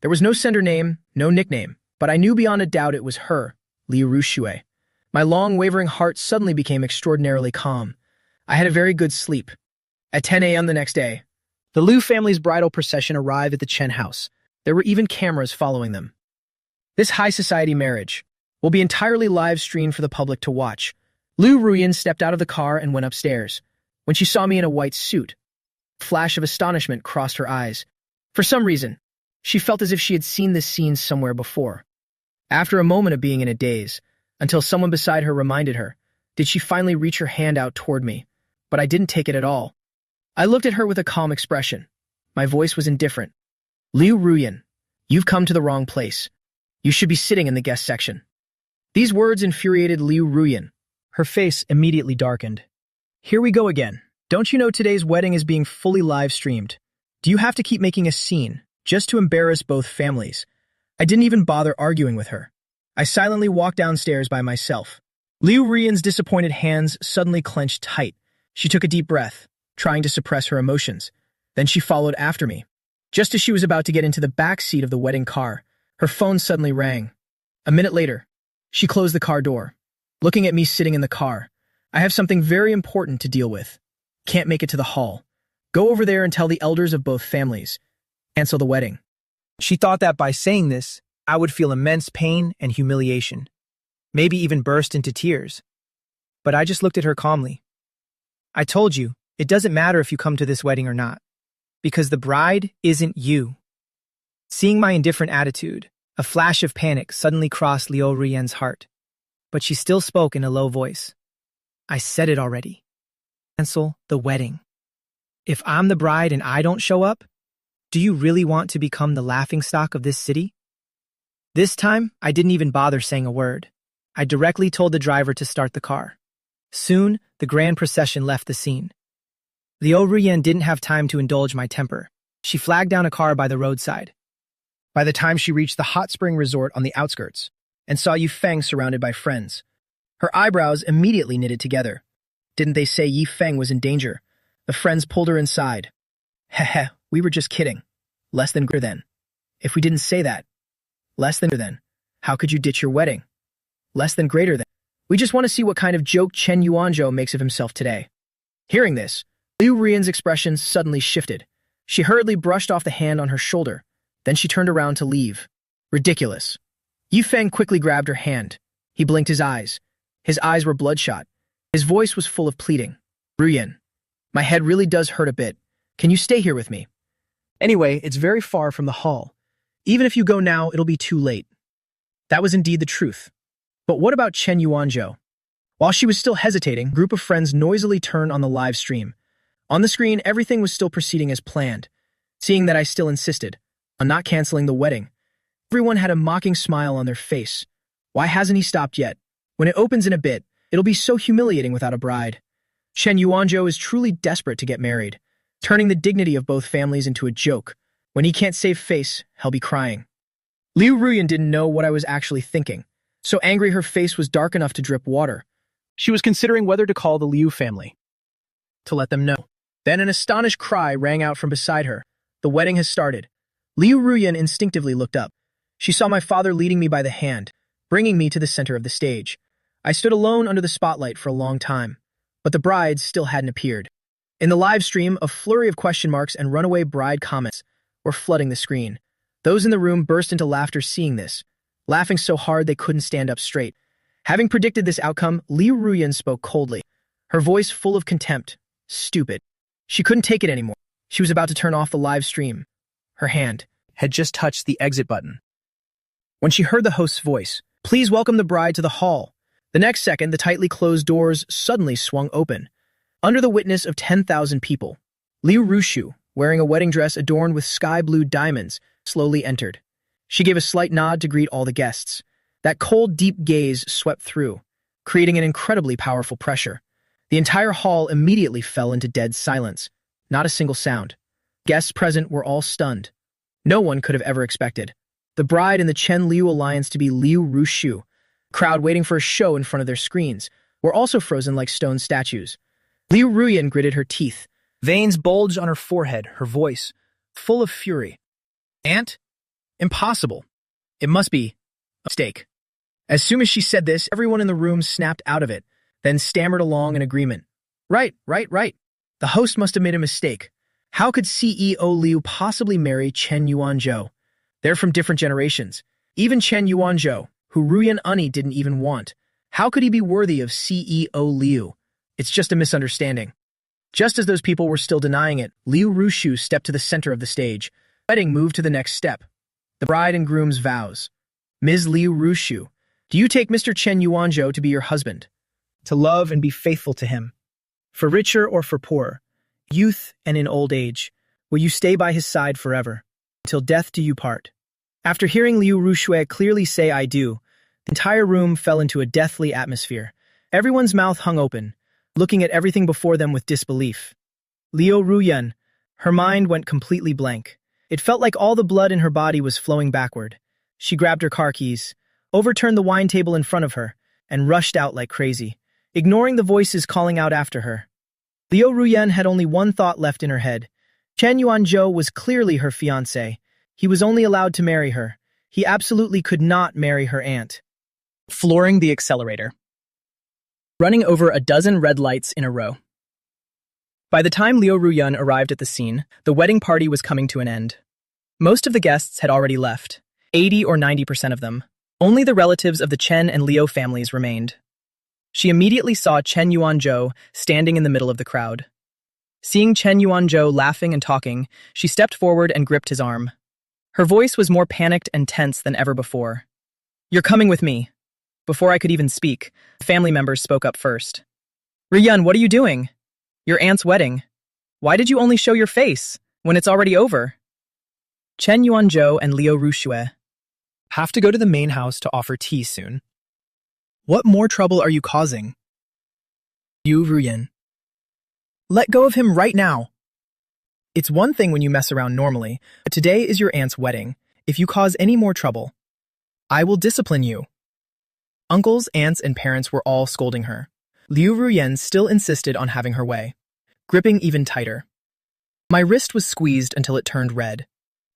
There was no sender name, no nickname, but I knew beyond a doubt it was her, Liu Ruxue. My long, wavering heart suddenly became extraordinarily calm. I had a very good sleep. At 10 a.m. the next day, the Liu family's bridal procession arrived at the Chen house. There were even cameras following them. This high-society marriage will be entirely live-streamed for the public to watch. Liu Ruyan stepped out of the car and went upstairs. When she saw me in a white suit, a flash of astonishment crossed her eyes. For some reason, she felt as if she had seen this scene somewhere before. After a moment of being in a daze, until someone beside her reminded her, did she finally reach her hand out toward me, but I didn't take it at all. I looked at her with a calm expression. My voice was indifferent. Liu Ruyan, you've come to the wrong place. You should be sitting in the guest section. These words infuriated Liu Ruyan. Her face immediately darkened. Here we go again. Don't you know today's wedding is being fully live-streamed? Do you have to keep making a scene, just to embarrass both families? I didn't even bother arguing with her. I silently walked downstairs by myself. Liu Ruyan's disappointed hands suddenly clenched tight. She took a deep breath, trying to suppress her emotions. Then she followed after me. Just as she was about to get into the back seat of the wedding car, her phone suddenly rang. A minute later, she closed the car door. Looking at me sitting in the car, I have something very important to deal with. Can't make it to the hall. Go over there and tell the elders of both families. Cancel the wedding. She thought that by saying this, I would feel immense pain and humiliation. Maybe even burst into tears. But I just looked at her calmly. I told you, it doesn't matter if you come to this wedding or not, because the bride isn't you. Seeing my indifferent attitude, a flash of panic suddenly crossed Liu Ruyan's heart. But she still spoke in a low voice. I said it already. Cancel the wedding. If I'm the bride and I don't show up, do you really want to become the laughingstock of this city? This time, I didn't even bother saying a word. I directly told the driver to start the car. Soon, the grand procession left the scene. Liu Ruyan didn't have time to indulge my temper. She flagged down a car by the roadside. By the time she reached the hot spring resort on the outskirts and saw Yi Feng surrounded by friends, her eyebrows immediately knitted together. Didn't they say Yi Feng was in danger? The friends pulled her inside. Heh, we were just kidding. Less than greater than. If we didn't say that. Less than greater than. How could you ditch your wedding? Less than greater than. We just want to see what kind of joke Chen Yuanzhou makes of himself today. Hearing this, Liu Ruyan's expression suddenly shifted. She hurriedly brushed off the hand on her shoulder. Then she turned around to leave. Ridiculous. Yi Feng quickly grabbed her hand. He blinked his eyes. His eyes were bloodshot. His voice was full of pleading. Ruyan, my head really does hurt a bit. Can you stay here with me? Anyway, it's very far from the hall. Even if you go now, it'll be too late. That was indeed the truth. But what about Chen Yuanzhou? While she was still hesitating, a group of friends noisily turned on the live stream. On the screen, everything was still proceeding as planned. Seeing that I still insisted on not canceling the wedding, everyone had a mocking smile on their face. Why hasn't he stopped yet? When it opens in a bit, it'll be so humiliating without a bride. Chen Yuanzhou is truly desperate to get married, turning the dignity of both families into a joke. When he can't save face, he'll be crying. Liu Ruyan didn't know what I was actually thinking. So angry her face was dark enough to drip water. She was considering whether to call the Liu family to let them know. Then an astonished cry rang out from beside her. The wedding has started. Liu Ruyan instinctively looked up. She saw my father leading me by the hand, bringing me to the center of the stage. I stood alone under the spotlight for a long time, but the brides still hadn't appeared. In the live stream, a flurry of question marks and runaway bride comments were flooding the screen. Those in the room burst into laughter seeing this, laughing so hard they couldn't stand up straight. Having predicted this outcome, Liu Ruyan spoke coldly, her voice full of contempt. Stupid. She couldn't take it anymore. She was about to turn off the live stream. Her hand had just touched the exit button. When she heard the host's voice, "Please welcome the bride to the hall," the next second, the tightly closed doors suddenly swung open. Under the witness of 10,000 people, Liu Rushu, wearing a wedding dress adorned with sky-blue diamonds, slowly entered. She gave a slight nod to greet all the guests. That cold, deep gaze swept through, creating an incredibly powerful pressure. The entire hall immediately fell into dead silence. Not a single sound. Guests present were all stunned. No one could have ever expected the bride in the Chen-Liu alliance to be Liu Rushu. Crowd waiting for a show in front of their screens were also frozen like stone statues. Liu Ruyan gritted her teeth. Veins bulged on her forehead, her voice full of fury. "Aunt? Impossible. It must be a mistake." As soon as she said this, everyone in the room snapped out of it, then stammered along in agreement. Right. The host must have made a mistake. How could CEO Liu possibly marry Chen Yuanzhou? They're from different generations. Even Chen Yuanzhou, who Ruyan Uni didn't even want. How could he be worthy of CEO Liu? It's just a misunderstanding. Just as those people were still denying it, Liu Rushu stepped to the center of the stage. The wedding moved to the next step. The bride and groom's vows. Ms. Liu Rushu, do you take Mr. Chen Yuanzhou to be your husband? To love and be faithful to him. For richer or for poorer, youth and in old age, will you stay by his side forever, till death do you part? After hearing Liu Rushu clearly say "I do," the entire room fell into a deathly atmosphere. Everyone's mouth hung open, looking at everything before them with disbelief. Liu Ruyan, her mind went completely blank. It felt like all the blood in her body was flowing backward. She grabbed her car keys, overturned the wine table in front of her, and rushed out like crazy, ignoring the voices calling out after her. Liu Ruyan had only one thought left in her head. Chen Yuanzhou was clearly her fiancé. He was only allowed to marry her. He absolutely could not marry her aunt. Flooring the accelerator. Running over a dozen red lights in a row. By the time Liu Ruyan arrived at the scene, the wedding party was coming to an end. Most of the guests had already left, 80 or 90% of them. Only the relatives of the Chen and Liu families remained. She immediately saw Chen Yuanzhou standing in the middle of the crowd. Seeing Chen Yuanzhou laughing and talking, she stepped forward and gripped his arm. Her voice was more panicked and tense than ever before. "You're coming with me." Before I could even speak, family members spoke up first. "Riyun, what are you doing? Your aunt's wedding. Why did you only show your face when it's already over?" Chen Yuanzhou and Liu Rushu have to go to the main house to offer tea soon. What more trouble are you causing? Liu Ruyan. Let go of him right now. It's one thing when you mess around normally, but today is your aunt's wedding. If you cause any more trouble, I will discipline you. Uncles, aunts, and parents were all scolding her. Liu Ruyan still insisted on having her way, gripping even tighter. My wrist was squeezed until it turned red.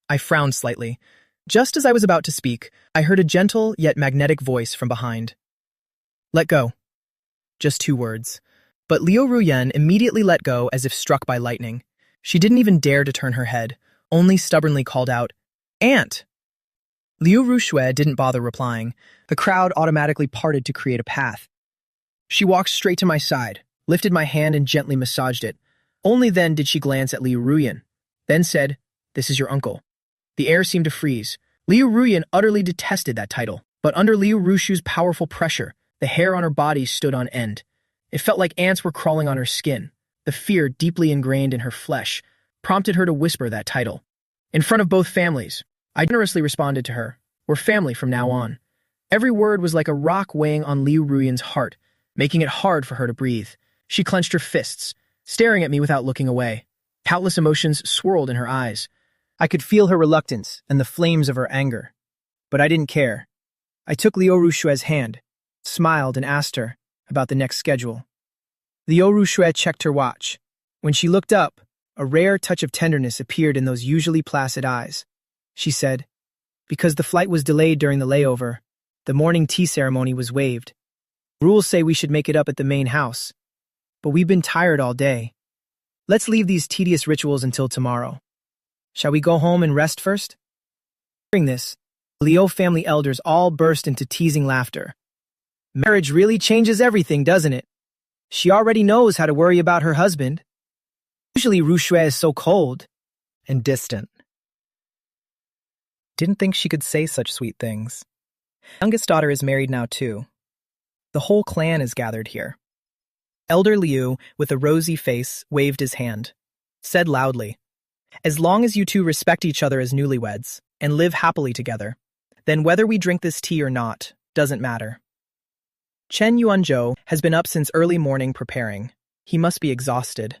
I frowned slightly. Just as I was about to speak, I heard a gentle yet magnetic voice from behind. Let go. Just 2 words. But Liu Ruyan immediately let go as if struck by lightning. She didn't even dare to turn her head, only stubbornly called out, "Aunt!" Liu Rushu didn't bother replying. The crowd automatically parted to create a path. She walked straight to my side, lifted my hand and gently massaged it. Only then did she glance at Liu Ruyan, then said, "This is your uncle." The air seemed to freeze. Liu Ruyan utterly detested that title, but under Liu Rushu's powerful pressure, the hair on her body stood on end. It felt like ants were crawling on her skin. The fear deeply ingrained in her flesh prompted her to whisper that title. In front of both families, I generously responded to her, "We're family from now on." Every word was like a rock weighing on Liu Ruyan's heart, making it hard for her to breathe. She clenched her fists, staring at me without looking away. Countless emotions swirled in her eyes. I could feel her reluctance and the flames of her anger. But I didn't care. I took Liu Rushu's hand, smiled, and asked her about the next schedule. Liu Rushu checked her watch. When she looked up, a rare touch of tenderness appeared in those usually placid eyes. She said, "Because the flight was delayed during the layover, the morning tea ceremony was waived. Rules say we should make it up at the main house. But we've been tired all day. Let's leave these tedious rituals until tomorrow. Shall we go home and rest first?" Hearing this, the Liu family elders all burst into teasing laughter. Marriage really changes everything, doesn't it? She already knows how to worry about her husband. Usually Rushui is so cold. And distant. Didn't think she could say such sweet things. Youngest daughter is married now too. The whole clan is gathered here. Elder Liu, with a rosy face, waved his hand, said loudly, "As long as you two respect each other as newlyweds and live happily together, then whether we drink this tea or not doesn't matter." Chen Yuanzhou has been up since early morning preparing. He must be exhausted.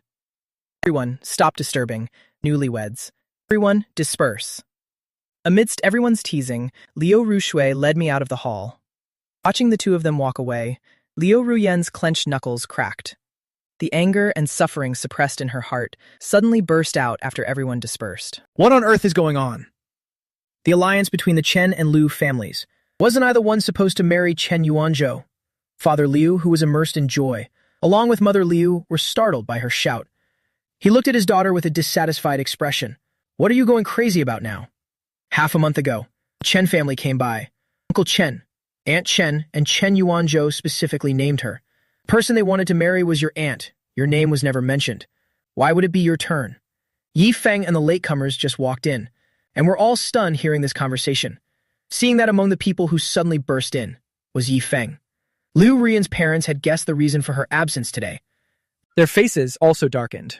Everyone, stop disturbing. Newlyweds. Everyone, disperse. Amidst everyone's teasing, Liu Rushui led me out of the hall. Watching the two of them walk away, Liu Ruyen's clenched knuckles cracked. The anger and suffering suppressed in her heart suddenly burst out after everyone dispersed. What on earth is going on? The alliance between the Chen and Liu families. Wasn't I the one supposed to marry Chen Yuanzhou? Father Liu, who was immersed in joy, along with Mother Liu, were startled by her shout. He looked at his daughter with a dissatisfied expression. What are you going crazy about now? Half a month ago, the Chen family came by. Uncle Chen, Aunt Chen, and Chen Yuanzhou specifically named her. The person they wanted to marry was your aunt. Your name was never mentioned. Why would it be your turn? Yi Feng and the latecomers just walked in, and were all stunned hearing this conversation. Seeing that among the people who suddenly burst in was Yi Feng. Liu Rian's parents had guessed the reason for her absence today. Their faces also darkened.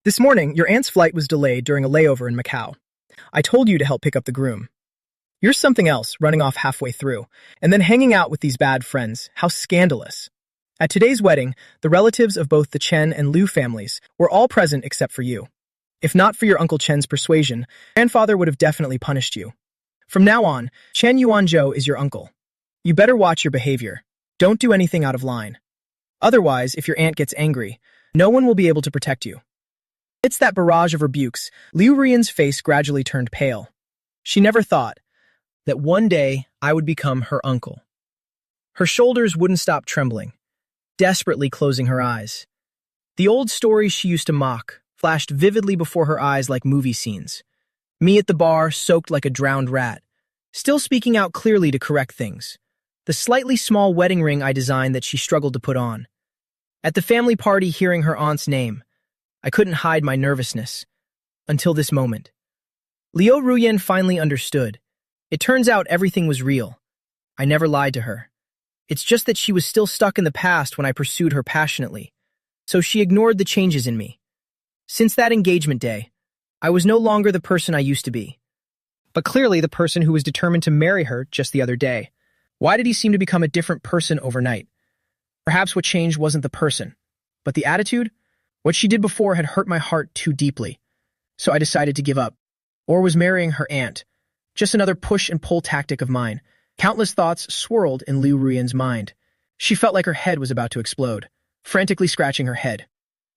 This morning, your aunt's flight was delayed during a layover in Macau. I told you to help pick up the groom. You're something else, running off halfway through, and then hanging out with these bad friends. How scandalous. At today's wedding, the relatives of both the Chen and Liu families were all present except for you. If not for your Uncle Chen's persuasion, grandfather would have definitely punished you. From now on, Chen Yuanzhou is your uncle. You better watch your behavior. Don't do anything out of line. Otherwise, if your aunt gets angry, no one will be able to protect you. Amidst that barrage of rebukes, Liu Rian's face gradually turned pale. She never thought that one day I would become her uncle. Her shoulders wouldn't stop trembling, desperately closing her eyes. The old stories she used to mock flashed vividly before her eyes like movie scenes. Me at the bar, soaked like a drowned rat, still speaking out clearly to correct things. The slightly small wedding ring I designed that she struggled to put on. At the family party, hearing her aunt's name, I couldn't hide my nervousness. Until this moment. Liu Ruyan finally understood. It turns out everything was real. I never lied to her. It's just that she was still stuck in the past when I pursued her passionately. So she ignored the changes in me. Since that engagement day, I was no longer the person I used to be. But clearly the person who was determined to marry her just the other day. Why did he seem to become a different person overnight? Perhaps what changed wasn't the person, but the attitude? What she did before had hurt my heart too deeply. So I decided to give up. Or was marrying her aunt. Just another push and pull tactic of mine. Countless thoughts swirled in Liu Ruyan's mind. She felt like her head was about to explode, frantically scratching her head.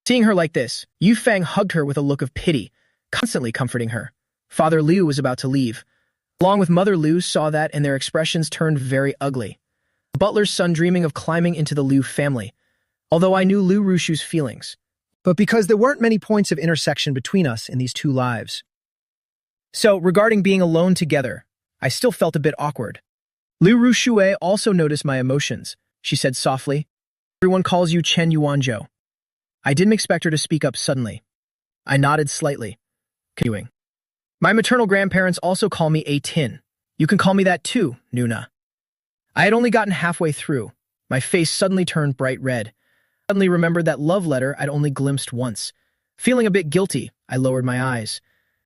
Seeing her like this, Yu Feng hugged her with a look of pity, constantly comforting her. Father Liu was about to leave. Along with Mother Liu saw that and their expressions turned very ugly. The butler's son dreaming of climbing into the Liu family. Although I knew Liu Rushu's feelings. But because there weren't many points of intersection between us in these two lives. So, regarding being alone together, I still felt a bit awkward. Liu Rushue also noticed my emotions. She said softly, "Everyone calls you Chen Yuanzhou." I didn't expect her to speak up suddenly. I nodded slightly, continuing. "My maternal grandparents also call me A Tin. You can call me that too, Nuna." I had only gotten halfway through. My face suddenly turned bright red. I suddenly remembered that love letter I'd only glimpsed once. Feeling a bit guilty, I lowered my eyes,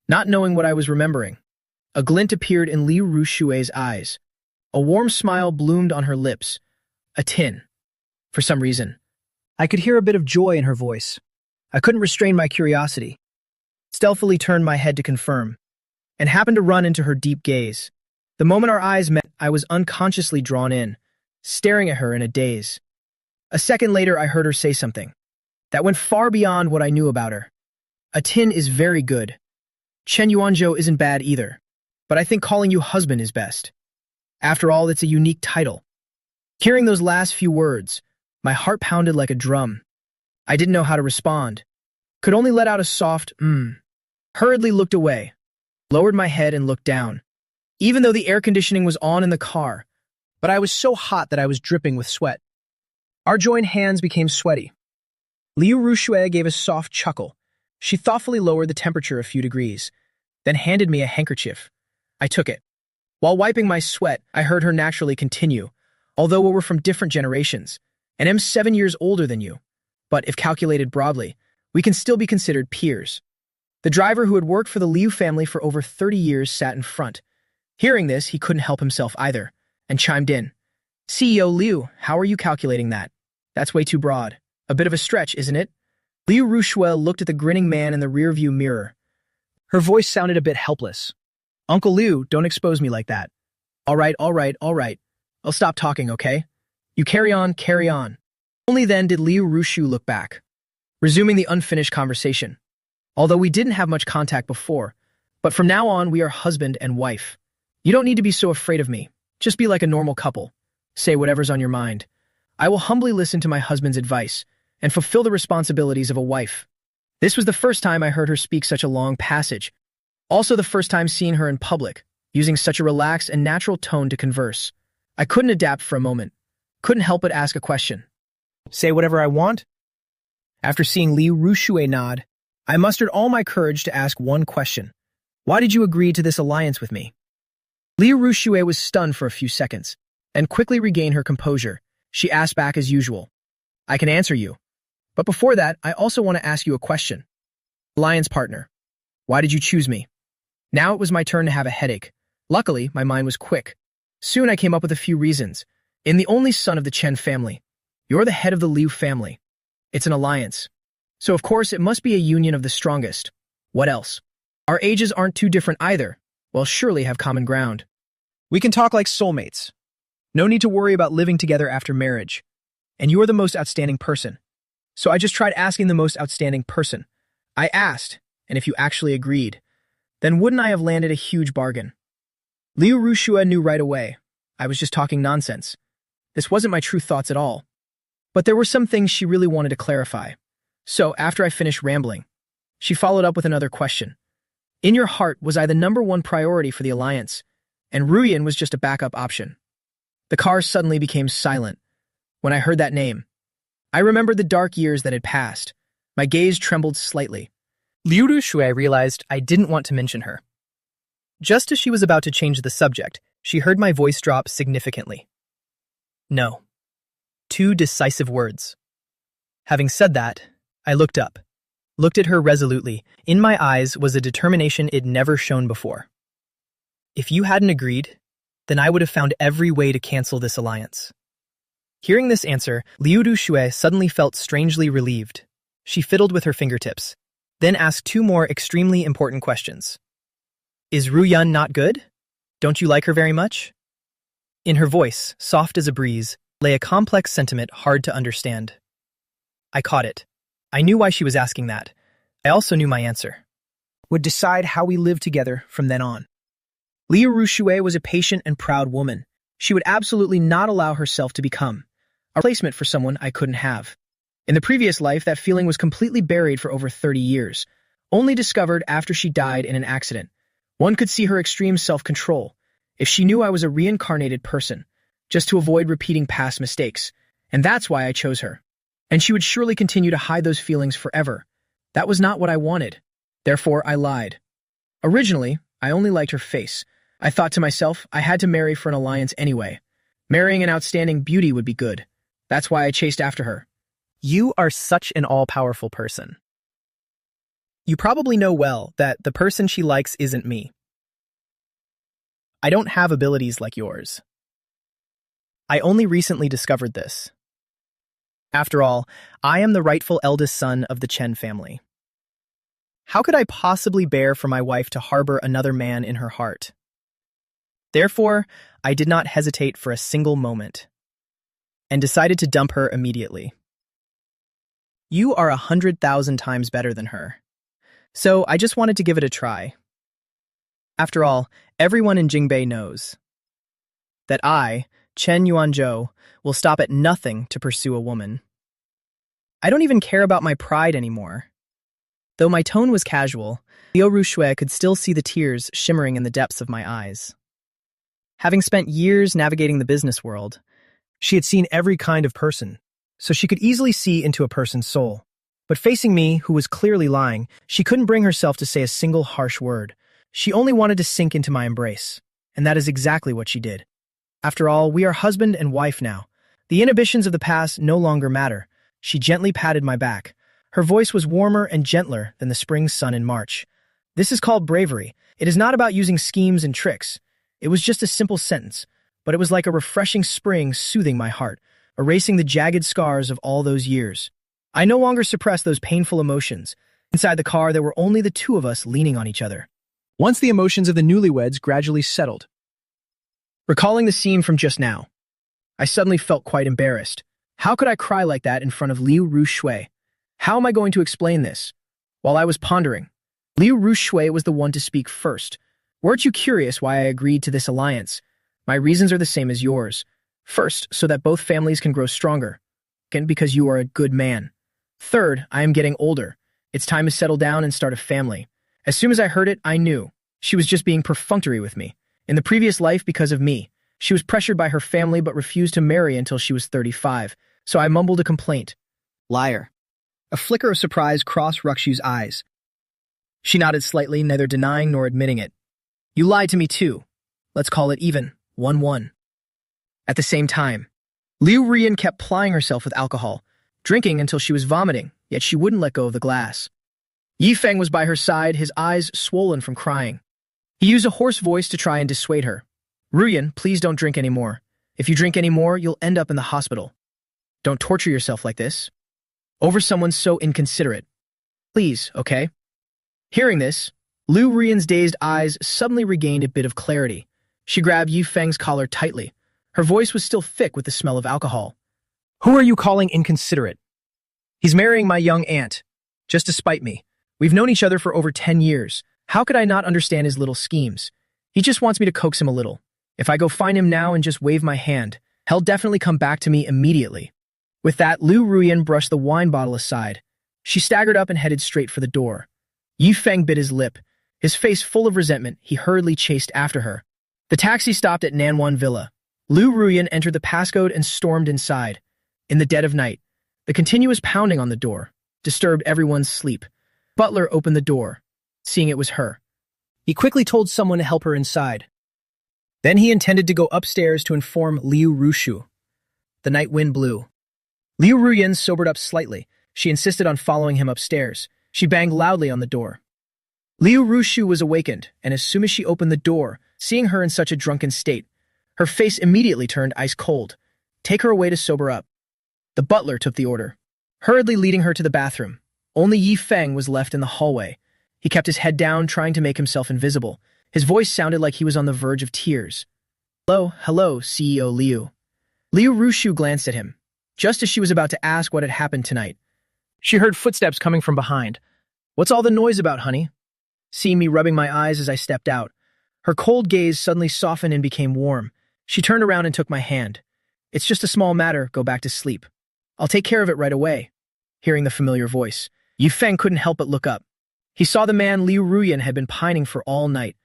not knowing what I was remembering. A glint appeared in Liu Rushue's eyes. A warm smile bloomed on her lips. A tin. For some reason, I could hear a bit of joy in her voice. I couldn't restrain my curiosity. Stealthily turned my head to confirm, and happened to run into her deep gaze. The moment our eyes met, I was unconsciously drawn in, staring at her in a daze. A second later, I heard her say something that went far beyond what I knew about her. "A tin is very good. Chen Yuanzhou isn't bad either, but I think calling you husband is best. After all, it's a unique title." Hearing those last few words, my heart pounded like a drum. I didn't know how to respond. Could only let out a soft, Hurriedly looked away, lowered my head and looked down. Even though the air conditioning was on in the car, but I was so hot that I was dripping with sweat. Our joined hands became sweaty. Liu Rushue gave a soft chuckle, She thoughtfully lowered the temperature a few degrees, then handed me a handkerchief. I took it. While wiping my sweat, I heard her naturally continue, although we're from different generations, and am 7 years older than you. But if calculated broadly, we can still be considered peers. The driver who had worked for the Liu family for over 30 years sat in front. Hearing this, he couldn't help himself either, and chimed in. CEO Liu, how are you calculating that? That's way too broad. A bit of a stretch, isn't it? Liu Rushue looked at the grinning man in the rearview mirror. Her voice sounded a bit helpless. Uncle Liu, don't expose me like that. All right. I'll stop talking, okay? You carry on, carry on. Only then did Liu Rushue look back, resuming the unfinished conversation. Although we didn't have much contact before, but from now on we are husband and wife. You don't need to be so afraid of me. Just be like a normal couple. Say whatever's on your mind. I will humbly listen to my husband's advice and fulfill the responsibilities of a wife. This was the first time I heard her speak such a long passage. Also the first time seeing her in public, using such a relaxed and natural tone to converse. I couldn't adapt for a moment. Couldn't help but ask a question. Say whatever I want? After seeing Liu Rushue nod, I mustered all my courage to ask one question. Why did you agree to this alliance with me? Liu Rushue was stunned for a few seconds, and quickly regained her composure. She asked back as usual. I can answer you. But before that, I also want to ask you a question. Alliance partner, why did you choose me? Now it was my turn to have a headache. Luckily, my mind was quick. Soon I came up with a few reasons. In the only son of the Chen family. You're the head of the Liu family. It's an alliance. So of course it must be a union of the strongest. What else? Our ages aren't too different either. We'll surely have common ground. We can talk like soulmates. No need to worry about living together after marriage. And you are the most outstanding person. So I just tried asking the most outstanding person. I asked, and if you actually agreed, then wouldn't I have landed a huge bargain? Liu Rushue knew right away. I was just talking nonsense. This wasn't my true thoughts at all. But there were some things she really wanted to clarify. So after I finished rambling, she followed up with another question. In your heart, was I the #1 priority for the alliance, and Ruyan was just a backup option? The car suddenly became silent. When I heard that name, I remembered the dark years that had passed. My gaze trembled slightly. Liu Rushue realized I didn't want to mention her. Just as she was about to change the subject, she heard my voice drop significantly. No. 2 decisive words. Having said that, I looked up, looked at her resolutely. In my eyes was a determination it'd never shown before. If you hadn't agreed, then I would have found every way to cancel this alliance. Hearing this answer, Liu Rushue suddenly felt strangely relieved. She fiddled with her fingertips, then asked 2 more extremely important questions. Is Ruyan not good? Don't you like her very much? In her voice, soft as a breeze, lay a complex sentiment hard to understand. I caught it. I knew why she was asking that. I also knew my answer. Would decide how we lived together from then on. Liu Rushue was a patient and proud woman. She would absolutely not allow herself to become a replacement for someone I couldn't have. In the previous life, that feeling was completely buried for over 30 years, only discovered after she died in an accident. One could see her extreme self-control. If she knew I was a reincarnated person, just to avoid repeating past mistakes, and that's why I chose her. And she would surely continue to hide those feelings forever. That was not what I wanted. Therefore, I lied. Originally, I only liked her face. I thought to myself, I had to marry for an alliance anyway. Marrying an outstanding beauty would be good. That's why I chased after her. You are such an all-powerful person. You probably know well that the person she likes isn't me. I don't have abilities like yours. I only recently discovered this. After all, I am the rightful eldest son of the Chen family. How could I possibly bear for my wife to harbor another man in her heart? Therefore, I did not hesitate for a single moment, and decided to dump her immediately. You are 100,000 times better than her, so I just wanted to give it a try. After all, everyone in Jingbei knows that I, Chen Yuanzhou, will stop at nothing to pursue a woman. I don't even care about my pride anymore. Though my tone was casual, Liu Rushue could still see the tears shimmering in the depths of my eyes. Having spent years navigating the business world, she had seen every kind of person, so she could easily see into a person's soul. But facing me, who was clearly lying, she couldn't bring herself to say a single harsh word. She only wanted to sink into my embrace. And that is exactly what she did. After all, we are husband and wife now. The inhibitions of the past no longer matter. She gently patted my back. Her voice was warmer and gentler than the spring sun in March. This is called bravery. It is not about using schemes and tricks. It was just a simple sentence, but it was like a refreshing spring soothing my heart, erasing the jagged scars of all those years. I no longer suppressed those painful emotions. Inside the car, there were only the two of us leaning on each other. Once the emotions of the newlyweds gradually settled, recalling the scene from just now, I suddenly felt quite embarrassed. How could I cry like that in front of Liu Rushui? How am I going to explain this? While I was pondering, Liu Rushui was the one to speak first. Weren't you curious why I agreed to this alliance? My reasons are the same as yours. First, so that both families can grow stronger. Second, because you are a good man. Third, I am getting older. It's time to settle down and start a family. As soon as I heard it, I knew. She was just being perfunctory with me. In the previous life, because of me, she was pressured by her family but refused to marry until she was 35, so I mumbled a complaint. Liar. A flicker of surprise crossed Rukshu's eyes. She nodded slightly, neither denying nor admitting it. You lied to me too. Let's call it even. 1-1. At the same time, Liu Rian kept plying herself with alcohol, drinking until she was vomiting, yet she wouldn't let go of the glass. Yi Feng was by her side, his eyes swollen from crying. He used a hoarse voice to try and dissuade her. Ruyan, please don't drink anymore. If you drink anymore, you'll end up in the hospital. Don't torture yourself like this. Over someone so inconsiderate. Please, okay? Hearing this, Liu Rian's dazed eyes suddenly regained a bit of clarity. She grabbed Yi Feng's collar tightly. Her voice was still thick with the smell of alcohol. Who are you calling inconsiderate? He's marrying my young aunt, just to spite me. We've known each other for over 10 years. How could I not understand his little schemes? He just wants me to coax him a little. If I go find him now and just wave my hand, he'll definitely come back to me immediately. With that, Liu Ruyan brushed the wine bottle aside. She staggered up and headed straight for the door. Yi Feng bit his lip. His face full of resentment, he hurriedly chased after her. The taxi stopped at Nanwan Villa. Liu Ruyan entered the passcode and stormed inside. In the dead of night, the continuous pounding on the door disturbed everyone's sleep. Butler opened the door, seeing it was her. He quickly told someone to help her inside. Then he intended to go upstairs to inform Liu Rushu. The night wind blew. Liu Ruyan sobered up slightly. She insisted on following him upstairs. She banged loudly on the door. Liu Rushu was awakened, and as soon as she opened the door, seeing her in such a drunken state, her face immediately turned ice cold. Take her away to sober up. The butler took the order, hurriedly leading her to the bathroom. Only Yi Feng was left in the hallway. He kept his head down, trying to make himself invisible. His voice sounded like he was on the verge of tears. Hello, CEO Liu. Liu Rushu glanced at him, just as she was about to ask what had happened tonight. She heard footsteps coming from behind. What's all the noise about, honey? Seeing me rubbing my eyes as I stepped out, her cold gaze suddenly softened and became warm. She turned around and took my hand. It's just a small matter, go back to sleep. I'll take care of it right away. Hearing the familiar voice, Yi Feng couldn't help but look up. He saw the man Liu Ruyan had been pining for all night,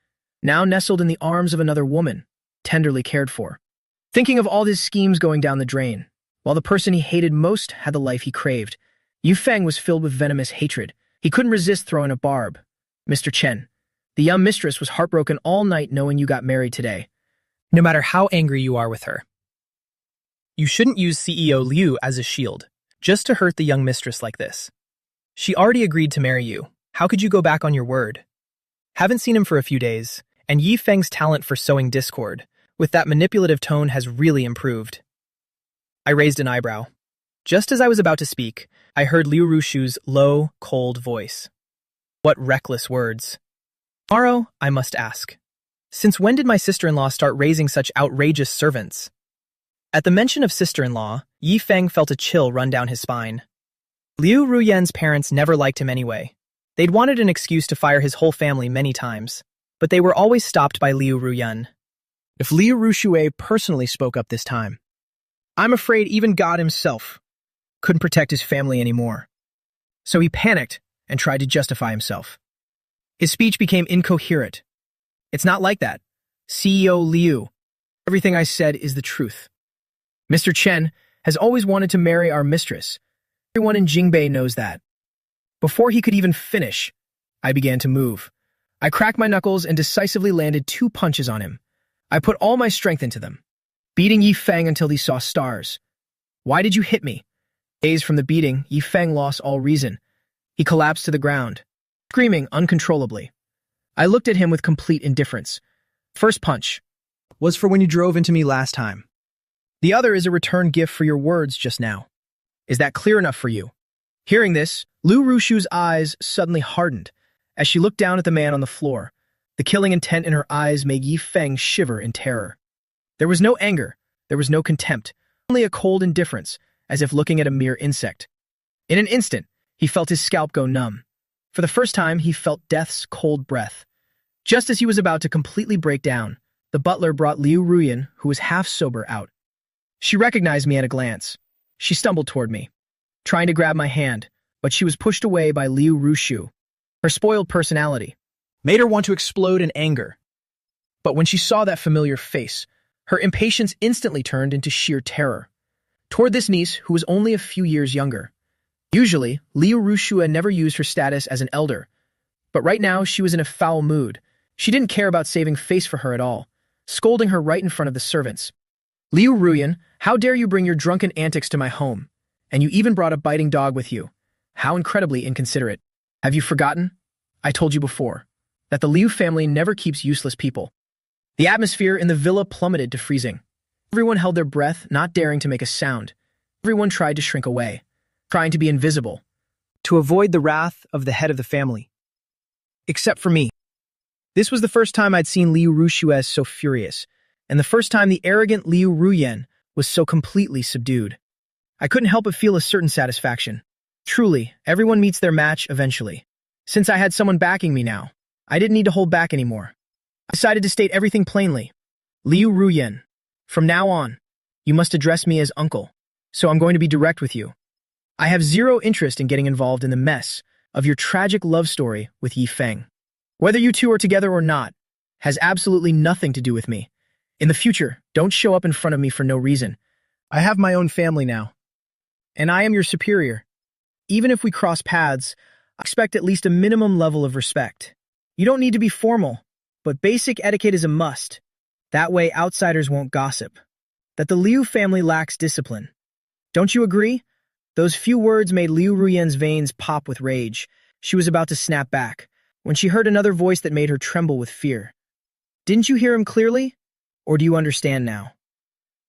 now nestled in the arms of another woman, tenderly cared for. Thinking of all his schemes going down the drain, while the person he hated most had the life he craved, Yi Feng was filled with venomous hatred. He couldn't resist throwing a barb. Mr. Chen, the young mistress was heartbroken all night knowing you got married today. No matter how angry you are with her, you shouldn't use CEO Liu as a shield, just to hurt the young mistress like this. She already agreed to marry you. How could you go back on your word? Haven't seen him for a few days, and Yi Feng's talent for sowing discord, with that manipulative tone, has really improved. I raised an eyebrow. Just as I was about to speak, I heard Liu Rushu's low, cold voice. What reckless words. Tomorrow, I must ask. Since when did my sister-in-law start raising such outrageous servants? At the mention of sister-in-law, Yi Feng felt a chill run down his spine. Liu Ruyan's parents never liked him anyway. They'd wanted an excuse to fire his whole family many times, but they were always stopped by Liu Ruyan. If Liu Rushue personally spoke up this time, I'm afraid even God himself couldn't protect his family anymore. So he panicked and tried to justify himself. His speech became incoherent. It's not like that. CEO Liu, everything I said is the truth. Mr. Chen has always wanted to marry our mistress. Everyone in Jingbei knows that. Before he could even finish, I began to move. I cracked my knuckles and decisively landed 2 punches on him. I put all my strength into them, beating Yi Feng until he saw stars. "Why did you hit me?" Dazed from the beating, Yi Feng lost all reason. He collapsed to the ground, screaming uncontrollably. I looked at him with complete indifference. "First punch Was for when you drove into me last time. The other is a return gift for your words just now. Is that clear enough for you?" Hearing this, Liu Rushu's eyes suddenly hardened as she looked down at the man on the floor. The killing intent in her eyes made Yi Feng shiver in terror. There was no anger, there was no contempt, only a cold indifference, as if looking at a mere insect. In an instant, he felt his scalp go numb. For the first time, he felt death's cold breath. Just as he was about to completely break down, the butler brought Liu Ruyan, who was half sober, out. She recognized me at a glance. She stumbled toward me, trying to grab my hand, but she was pushed away by Liu Rushu. Her spoiled personality made her want to explode in anger. But when she saw that familiar face, her impatience instantly turned into sheer terror. Toward this niece, who was only a few years younger. Usually, Liu Rushua never used her status as an elder, but right now she was in a foul mood. She didn't care about saving face for her at all, scolding her right in front of the servants. "Liu Ruyan, how dare you bring your drunken antics to my home? And you even brought a biting dog with you. How incredibly inconsiderate. Have you forgotten? I told you before that the Liu family never keeps useless people." The atmosphere in the villa plummeted to freezing. Everyone held their breath, not daring to make a sound. Everyone tried to shrink away, trying to be invisible, to avoid the wrath of the head of the family. Except for me. This was the first time I'd seen Liu Rushuez so furious, and the first time the arrogant Liu Ruyan was so completely subdued. I couldn't help but feel a certain satisfaction. Truly, everyone meets their match eventually. Since I had someone backing me now, I didn't need to hold back anymore. I decided to state everything plainly. "Liu Ruyan, from now on, you must address me as uncle, so I'm going to be direct with you. I have zero interest in getting involved in the mess of your tragic love story with Yi Feng. Whether you two are together or not has absolutely nothing to do with me. In the future, don't show up in front of me for no reason. I have my own family now, and I am your superior. Even if we cross paths, I expect at least a minimum level of respect. You don't need to be formal, but basic etiquette is a must. That way outsiders won't gossip that the Liu family lacks discipline. Don't you agree?" Those few words made Liu Ruyan's veins pop with rage. She was about to snap back when she heard another voice that made her tremble with fear. "Didn't you hear him clearly? Or do you understand now?"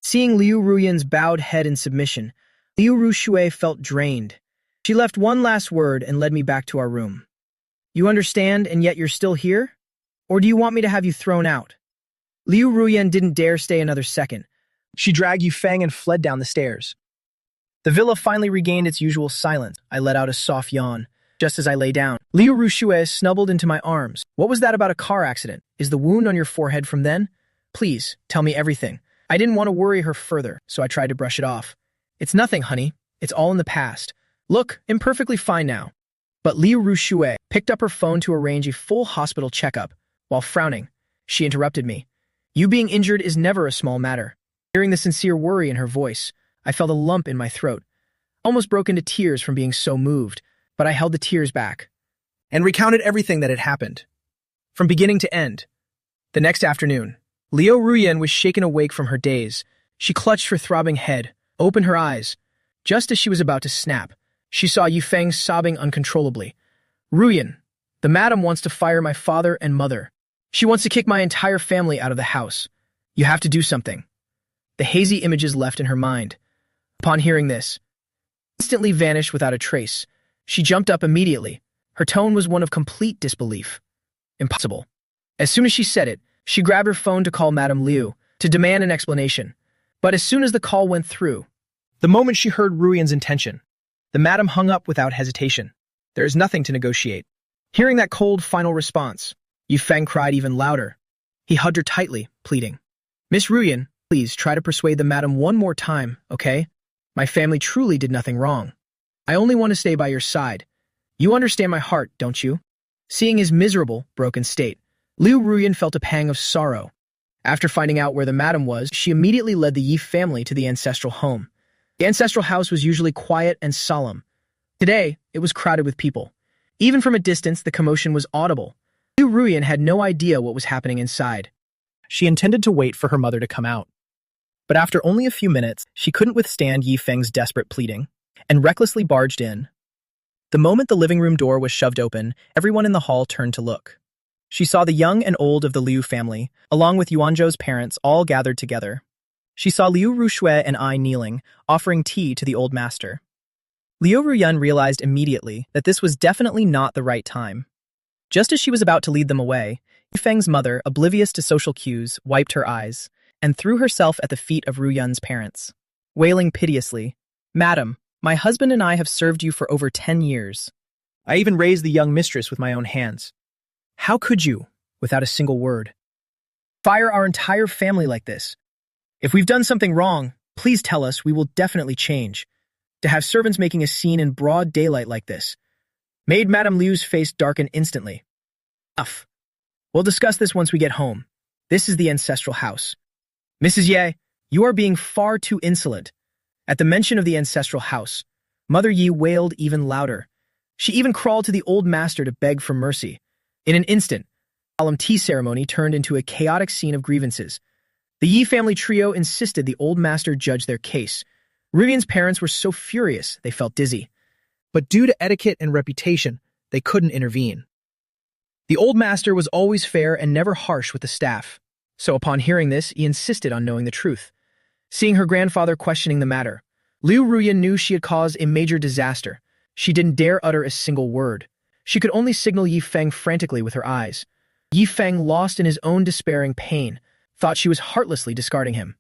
Seeing Liu Ruyan's bowed head in submission, Liu Rushue felt drained. She left one last word and led me back to our room. "You understand, and yet you're still here? Or do you want me to have you thrown out?" Liu Ruyan didn't dare stay another second. She dragged Yu Feng and fled down the stairs. The villa finally regained its usual silence. I let out a soft yawn. Just as I lay down, Liu Rushue snuggled into my arms. "What was that about a car accident? Is the wound on your forehead from then? Please, tell me everything." I didn't want to worry her further, so I tried to brush it off. "It's nothing, honey. It's all in the past. Look, I'm perfectly fine now." But Liu Rushue picked up her phone to arrange a full hospital checkup. While frowning, she interrupted me. "You being injured is never a small matter." Hearing the sincere worry in her voice, I felt a lump in my throat. I almost broke into tears from being so moved, but I held the tears back and recounted everything that had happened, from beginning to end. The next afternoon, Liu Ruyan was shaken awake from her daze. She clutched her throbbing head, opened her eyes. Just as she was about to snap, she saw Yu Feng sobbing uncontrollably. "Ruyan, the madam wants to fire my father and mother. She wants to kick my entire family out of the house. You have to do something." The hazy images left in her mind. Upon hearing this, instantly vanished without a trace. She jumped up immediately. Her tone was one of complete disbelief. "Impossible." As soon as she said it, she grabbed her phone to call Madame Liu to demand an explanation. But as soon as the call went through, the moment she heard Ruyan's intention, the madam hung up without hesitation. There is nothing to negotiate. Hearing that cold final response, Yu Feng cried even louder. He hugged her tightly, pleading, "Miss Ruyan, please try to persuade the madam one more time, okay? My family truly did nothing wrong. I only want to stay by your side. You understand my heart, don't you?" Seeing his miserable, broken state, Liu Ruyan felt a pang of sorrow. After finding out where the madam was, she immediately led the Yi family to the ancestral home. The ancestral house was usually quiet and solemn. Today, it was crowded with people. Even from a distance, the commotion was audible. Liu Ruyan had no idea what was happening inside. She intended to wait for her mother to come out. But after only a few minutes, she couldn't withstand Yi Feng's desperate pleading and recklessly barged in. The moment the living room door was shoved open, everyone in the hall turned to look. She saw the young and old of the Liu family, along with Yuanzhou's parents, all gathered together. She saw Liu Ruxue and I kneeling, offering tea to the old master. Liu Ruyan realized immediately that this was definitely not the right time. Just as she was about to lead them away, Yi Feng's mother, oblivious to social cues, wiped her eyes and threw herself at the feet of Ruyan's parents, wailing piteously, "Madam, my husband and I have served you for over 10 years. I even raised the young mistress with my own hands. How could you, without a single word, Fire our entire family like this? If we've done something wrong, please tell us, we will definitely change. To have servants making a scene in broad daylight like this made Madame Liu's face darken instantly. Enough. We'll discuss this once we get home. This is the ancestral house. Mrs. Ye, you are being far too insolent." At the mention of the ancestral house, Mother Yi wailed even louder. She even crawled to the old master to beg for mercy. In an instant, the solemn tea ceremony turned into a chaotic scene of grievances. The Yi family trio insisted the old master judge their case. Ruyan's parents were so furious they felt dizzy. but due to etiquette and reputation, they couldn't intervene. The old master was always fair and never harsh with the staff, so upon hearing this, he insisted on knowing the truth. Seeing her grandfather questioning the matter, Liu Ruyan knew she had caused a major disaster. She didn't dare utter a single word. She could only signal Yi Feng frantically with her eyes. Yi Feng, lost in his own despairing pain, thought she was heartlessly discarding him.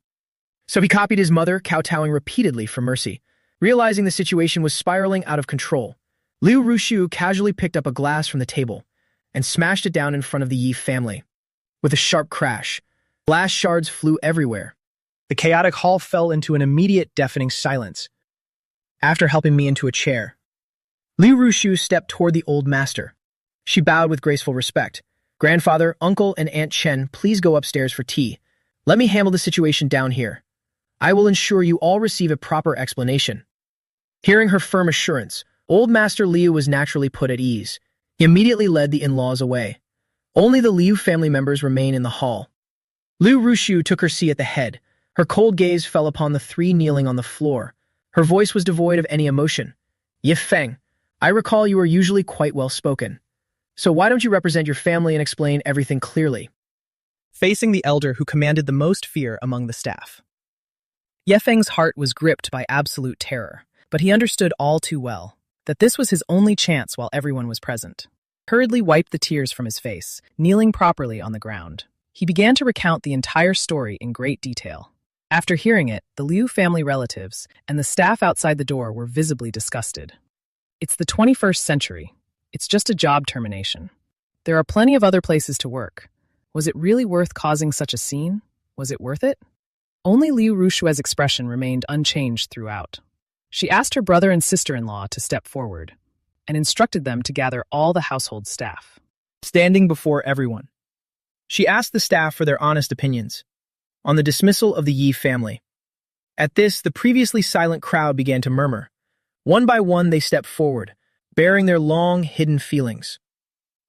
So he copied his mother, kowtowing repeatedly for mercy. Realizing the situation was spiraling out of control, Liu Rushu casually picked up a glass from the table and smashed it down in front of the Yi family. With a sharp crash, glass shards flew everywhere. The chaotic hall fell into an immediate deafening silence. After helping me into a chair, Liu Rushu stepped toward the old master. She bowed with graceful respect. "Grandfather, uncle, and Aunt Chen, please go upstairs for tea. Let me handle the situation down here. I will ensure you all receive a proper explanation." Hearing her firm assurance, old Master Liu was naturally put at ease. He immediately led the in-laws away. Only the Liu family members remained in the hall. Liu Rushu took her seat at the head. Her cold gaze fell upon the three kneeling on the floor. Her voice was devoid of any emotion. "Yi Feng, I recall you are usually quite well-spoken. So why don't you represent your family and explain everything clearly?" facing the elder who commanded the most fear among the staff. Ye Feng's heart was gripped by absolute terror, but he understood all too well that this was his only chance while everyone was present. Hurriedly wiped the tears from his face, kneeling properly on the ground. He began to recount the entire story in great detail. After hearing it, the Liu family relatives and the staff outside the door were visibly disgusted. It's the 21st century. It's just a job termination. There are plenty of other places to work. Was it really worth causing such a scene? Was it worth it? Only Liu Rushue's expression remained unchanged throughout. She asked her brother and sister-in-law to step forward and instructed them to gather all the household staff. Standing before everyone, she asked the staff for their honest opinions on the dismissal of the Yi family. At this, the previously silent crowd began to murmur. One by one, they stepped forward, bearing their long, hidden feelings.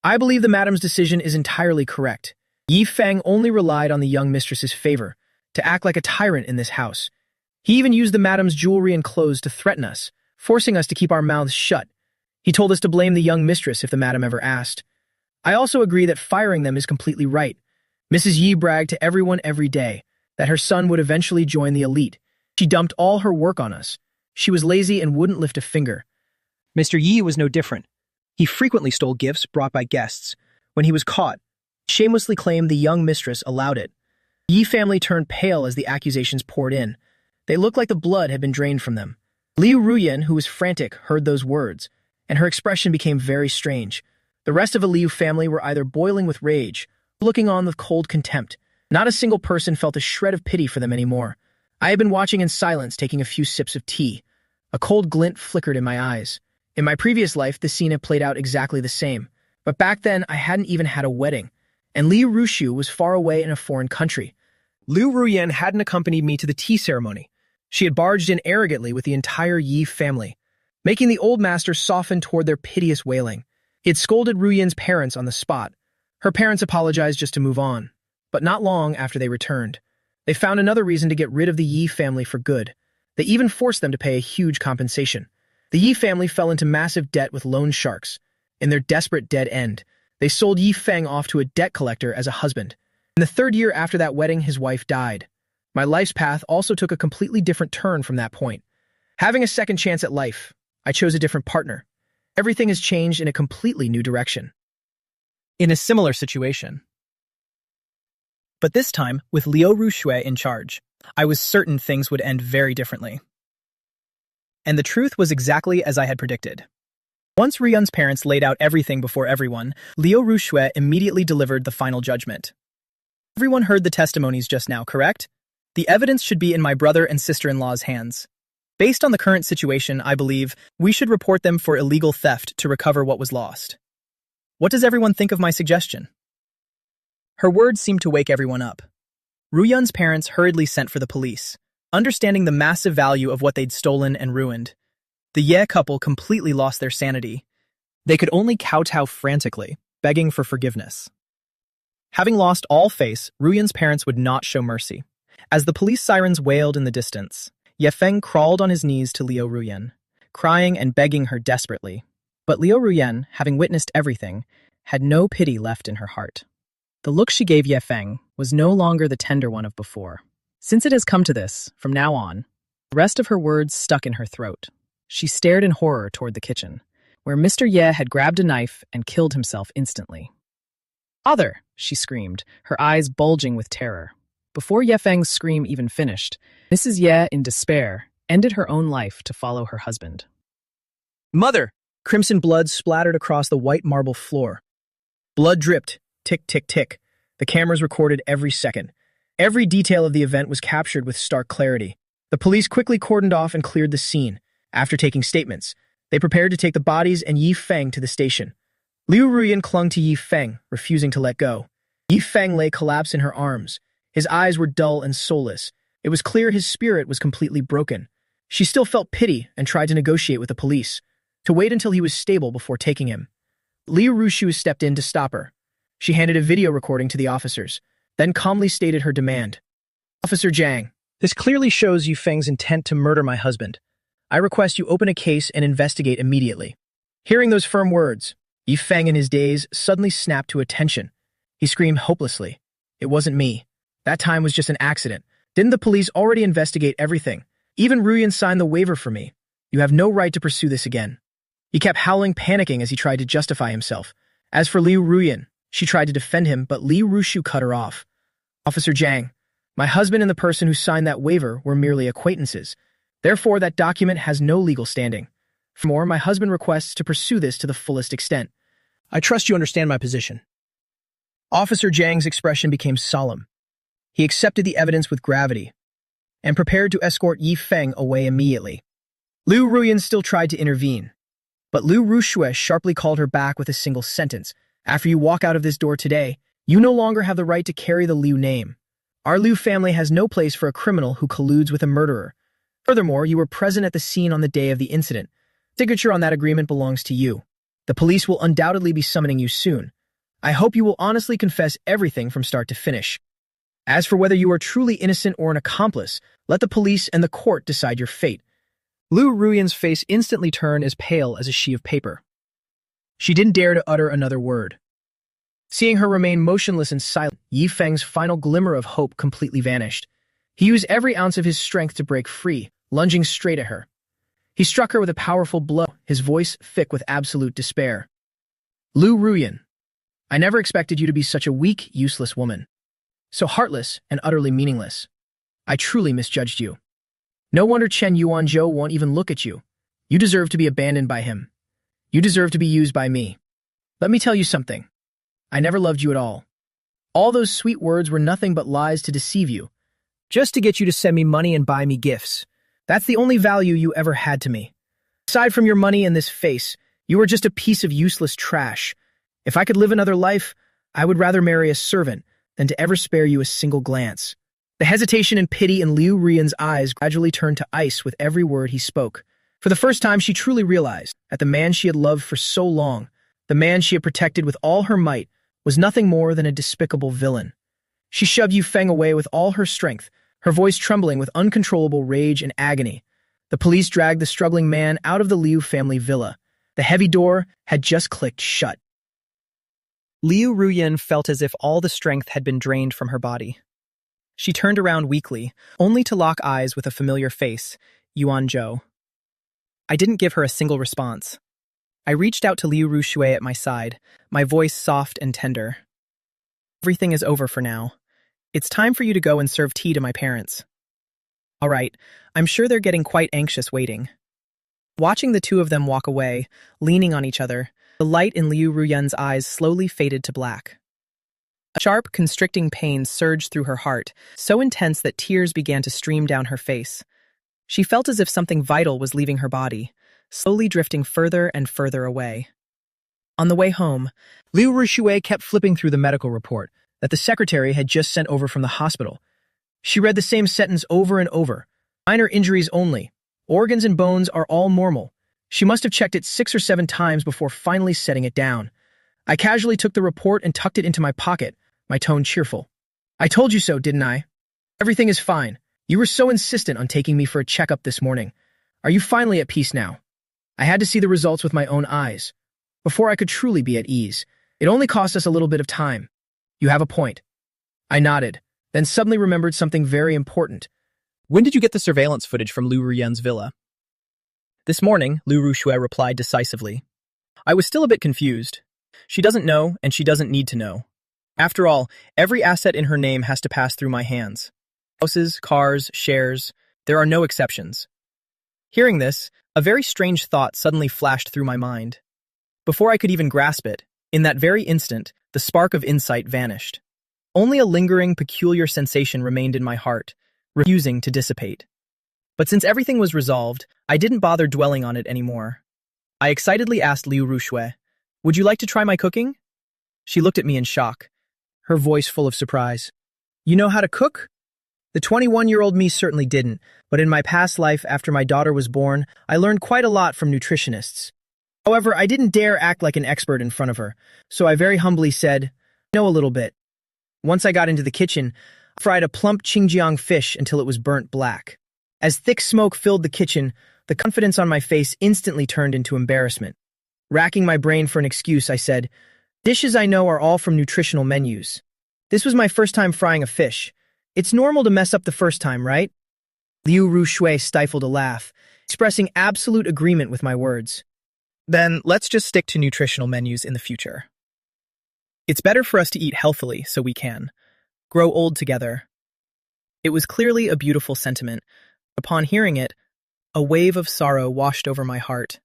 "I believe the madam's decision is entirely correct. Yi Feng only relied on the young mistress's favor to act like a tyrant in this house. He even used the madam's jewelry and clothes to threaten us, forcing us to keep our mouths shut. He told us to blame the young mistress if the madam ever asked. I also agree that firing them is completely right. Mrs. Yi bragged to everyone every day that her son would eventually join the elite. She dumped all her work on us. She was lazy and wouldn't lift a finger. Mr. Yi was no different. He frequently stole gifts brought by guests. When he was caught, he shamelessly claimed the young mistress allowed it. The Yi family turned pale as the accusations poured in. They looked like the blood had been drained from them. Liu Ruyan, who was frantic, heard those words, and her expression became very strange. The rest of the Liu family were either boiling with rage, or looking on with cold contempt. Not a single person felt a shred of pity for them anymore. I had been watching in silence, taking a few sips of tea. A cold glint flickered in my eyes. In my previous life, the scene had played out exactly the same. But back then, I hadn't even had a wedding, and Liu Rushu was far away in a foreign country. Liu Ruyan hadn't accompanied me to the tea ceremony. She had barged in arrogantly with the entire Yi family, making the old master soften toward their piteous wailing. He had scolded Ruyan's parents on the spot. Her parents apologized just to move on, but not long after they returned. They found another reason to get rid of the Yi family for good. They even forced them to pay a huge compensation. The Yi family fell into massive debt with loan sharks. In their desperate dead end, they sold Yi Feng off to a debt collector as a husband. In the 3rd year after that wedding, his wife died. My life's path also took a completely different turn from that point. Having a second chance at life, I chose a different partner. Everything has changed in a completely new direction. In a similar situation. But this time, with Liu Ruxue in charge, I was certain things would end very differently. And the truth was exactly as I had predicted. Once Riyun's parents laid out everything before everyone, Liu Ruxue immediately delivered the final judgment. Everyone heard the testimonies just now, correct? The evidence should be in my brother and sister-in-law's hands. Based on the current situation, I believe we should report them for illegal theft to recover what was lost. What does everyone think of my suggestion? Her words seemed to wake everyone up. Ruyun's parents hurriedly sent for the police, understanding the massive value of what they'd stolen and ruined. The Ye couple completely lost their sanity. They could only kowtow frantically, begging for forgiveness. Having lost all face, Ruyun's parents would not show mercy. As the police sirens wailed in the distance, Ye Feng crawled on his knees to Liu Ruyan, crying and begging her desperately. But Liu Ruyan, having witnessed everything, had no pity left in her heart. The look she gave Ye Feng was no longer the tender one of before. Since it has come to this, from now on, the rest of her words stuck in her throat. She stared in horror toward the kitchen, where Mr. Ye had grabbed a knife and killed himself instantly. "Father!" she screamed, her eyes bulging with terror. Before Ye Feng's scream even finished, Mrs. Ye, in despair, ended her own life to follow her husband. "Mother!" Crimson blood splattered across the white marble floor. Blood dripped, tick, tick, tick. The cameras recorded every second. Every detail of the event was captured with stark clarity. The police quickly cordoned off and cleared the scene. After taking statements, they prepared to take the bodies and Yi Feng to the station. Liu Ruyan clung to Yi Feng, refusing to let go. Yi Feng lay collapsed in her arms. His eyes were dull and soulless. It was clear his spirit was completely broken. She still felt pity and tried to negotiate with the police, to wait until he was stable before taking him. Liu Ruxue stepped in to stop her. She handed a video recording to the officers, then calmly stated her demand. "Officer Zhang, this clearly shows Yu Feng's intent to murder my husband. I request you open a case and investigate immediately." Hearing those firm words, Yu Feng in his daze suddenly snapped to attention. He screamed hopelessly. "It wasn't me. That time was just an accident. Didn't the police already investigate everything? Even Ruyan signed the waiver for me. You have no right to pursue this again." He kept howling, panicking as he tried to justify himself. As for Liu Ruyan, she tried to defend him, but Liu Ruxue cut her off. "Officer Zhang, my husband and the person who signed that waiver were merely acquaintances. Therefore, that document has no legal standing. Furthermore, my husband requests to pursue this to the fullest extent. I trust you understand my position." Officer Zhang's expression became solemn. He accepted the evidence with gravity and prepared to escort Yi Feng away immediately. Liu Ruyan still tried to intervene, but Liu Ruxue sharply called her back with a single sentence. "After you walk out of this door today, you no longer have the right to carry the Liu name. Our Liu family has no place for a criminal who colludes with a murderer. Furthermore, you were present at the scene on the day of the incident. Signature on that agreement belongs to you. The police will undoubtedly be summoning you soon. I hope you will honestly confess everything from start to finish. As for whether you are truly innocent or an accomplice, let the police and the court decide your fate." Liu Ruyan's face instantly turned as pale as a sheet of paper. She didn't dare to utter another word. Seeing her remain motionless and silent, Yi Feng's final glimmer of hope completely vanished. He used every ounce of his strength to break free, lunging straight at her. He struck her with a powerful blow, his voice thick with absolute despair. "Liu Ruyan, I never expected you to be such a weak, useless woman. So heartless and utterly meaningless. I truly misjudged you. No wonder Chen Yuanzhou won't even look at you. You deserve to be abandoned by him. You deserve to be used by me. Let me tell you something. I never loved you at all. All those sweet words were nothing but lies to deceive you, just to get you to send me money and buy me gifts. That's the only value you ever had to me. Aside from your money and this face, you were just a piece of useless trash. If I could live another life, I would rather marry a servant than to ever spare you a single glance." The hesitation and pity in Liu Ruyan's eyes gradually turned to ice with every word he spoke. For the first time, she truly realized that the man she had loved for so long The man she had protected with all her might was nothing more than a despicable villain. She shoved Yu Feng away with all her strength, her voice trembling with uncontrollable rage and agony. The police dragged the struggling man out of the Liu family villa. The heavy door had just clicked shut. Liu Ruyan felt as if all the strength had been drained from her body. She turned around weakly, only to lock eyes with a familiar face, Yuan Zhou. I didn't give her a single response. I reached out to Liu Rushui at my side, my voice soft and tender. Everything is over for now. It's time for you to go and serve tea to my parents. All right, I'm sure they're getting quite anxious waiting. Watching the two of them walk away, leaning on each other, the light in Liu Ruyan's eyes slowly faded to black. A sharp, constricting pain surged through her heart, so intense that tears began to stream down her face. She felt as if something vital was leaving her body, slowly drifting further and further away. On the way home, Liu Rushui kept flipping through the medical report that the secretary had just sent over from the hospital. She read the same sentence over and over. Minor injuries only. Organs and bones are all normal. She must have checked it 6 or 7 times before finally setting it down. I casually took the report and tucked it into my pocket, my tone cheerful. I told you so, didn't I? Everything is fine. You were so insistent on taking me for a checkup this morning. Are you finally at peace now? I had to see the results with my own eyes. Before I could truly be at ease. It only cost us a little bit of time. You have a point. I nodded, then suddenly remembered something very important. When did you get the surveillance footage from Liu Ruyan's villa? This morning, Liu Rushui replied decisively. I was still a bit confused. She doesn't know, and she doesn't need to know. After all, every asset in her name has to pass through my hands. Houses, cars, shares, there are no exceptions. Hearing this, a very strange thought suddenly flashed through my mind. Before I could even grasp it, in that very instant, the spark of insight vanished. Only a lingering, peculiar sensation remained in my heart, refusing to dissipate. But since everything was resolved, I didn't bother dwelling on it anymore. I excitedly asked Liu Rushui, would you like to try my cooking? She looked at me in shock, her voice full of surprise. You know how to cook? The 21-year-old me certainly didn't, but in my past life after my daughter was born, I learned quite a lot from nutritionists. However, I didn't dare act like an expert in front of her, so I very humbly said, know a little bit. Once I got into the kitchen, I fried a plump Xinjiang fish until it was burnt black. As thick smoke filled the kitchen, the confidence on my face instantly turned into embarrassment. Racking my brain for an excuse, I said, dishes I know are all from nutritional menus. This was my first time frying a fish. It's normal to mess up the first time, right? Liu Rushui stifled a laugh, expressing absolute agreement with my words. Then let's just stick to nutritional menus in the future. It's better for us to eat healthily so we can grow old together. It was clearly a beautiful sentiment. Upon hearing it, a wave of sorrow washed over my heart.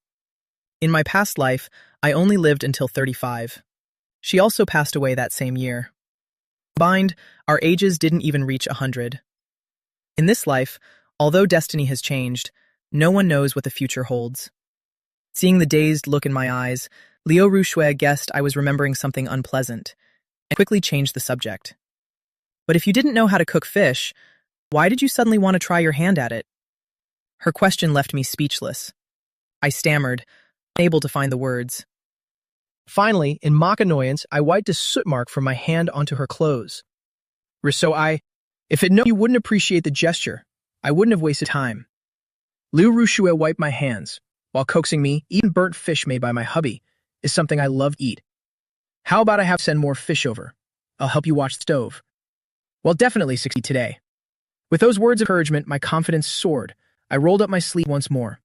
In my past life, I only lived until 35. She also passed away that same year. Combined, our ages didn't even reach 100. In this life, although destiny has changed, no one knows what the future holds. Seeing the dazed look in my eyes, Liu Rushui guessed I was remembering something unpleasant, and quickly changed the subject. But if you didn't know how to cook fish, why did you suddenly want to try your hand at it? Her question left me speechless. I stammered, unable to find the words. Finally, in mock annoyance, I wiped a soot mark from my hand onto her clothes. If it known you wouldn't appreciate the gesture, I wouldn't have wasted time. Liu Rushui wiped my hands, while coaxing me, eating burnt fish made by my hubby is something I love to eat. How about I have send more fish over? I'll help you watch the stove. Well, definitely succeed today. With those words of encouragement, my confidence soared. I rolled up my sleeve once more.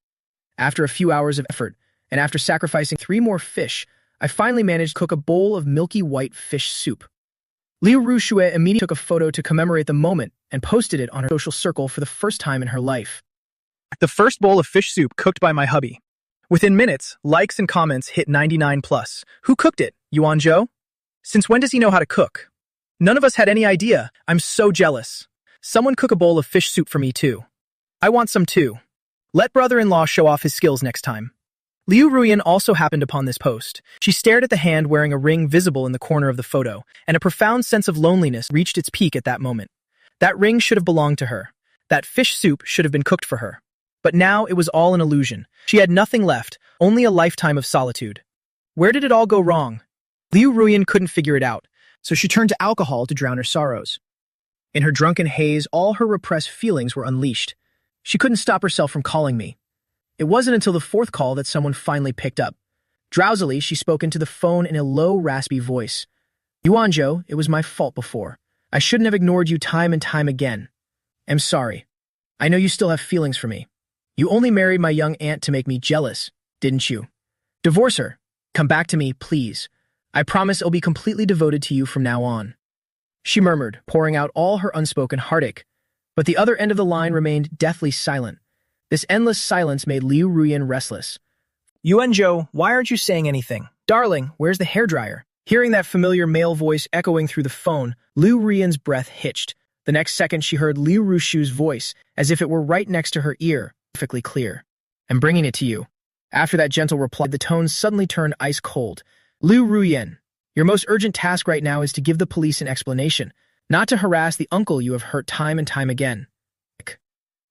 After a few hours of effort, and after sacrificing 3 more fish, I finally managed to cook a bowl of milky white fish soup. Liu Rushui immediately took a photo to commemorate the moment and posted it on her social circle for the first time in her life. The first bowl of fish soup cooked by my hubby. Within minutes, likes and comments hit 99 plus. Who cooked it? Yuan Zhou? Since when does he know how to cook? None of us had any idea. I'm so jealous. Someone cook a bowl of fish soup for me too. I want some too. Let brother-in-law show off his skills next time. Liu Ruyan also happened upon this post. She stared at the hand wearing a ring visible in the corner of the photo, and a profound sense of loneliness reached its peak at that moment. That ring should have belonged to her. That fish soup should have been cooked for her. But now it was all an illusion. She had nothing left, only a lifetime of solitude. Where did it all go wrong? Liu Ruyan couldn't figure it out, so she turned to alcohol to drown her sorrows. In her drunken haze, all her repressed feelings were unleashed. She couldn't stop herself from calling me. It wasn't until the fourth call that someone finally picked up. Drowsily, she spoke into the phone in a low, raspy voice. Yuanzhou, it was my fault before. I shouldn't have ignored you time and time again. I'm sorry. I know you still have feelings for me. You only married my young aunt to make me jealous, didn't you? Divorce her. Come back to me, please. I promise I'll be completely devoted to you from now on. She murmured, pouring out all her unspoken heartache. But the other end of the line remained deathly silent. This endless silence made Liu Ruyan restless. Yuanzhou, why aren't you saying anything? Darling, where's the hairdryer? Hearing that familiar male voice echoing through the phone, Liu Ruyan's breath hitched. The next second she heard Liu Rushu's voice, as if it were right next to her ear, perfectly clear. I'm bringing it to you. After that gentle reply, the tone suddenly turned ice cold. Liu Ruyan, your most urgent task right now is to give the police an explanation, not to harass the uncle you have hurt time and time again.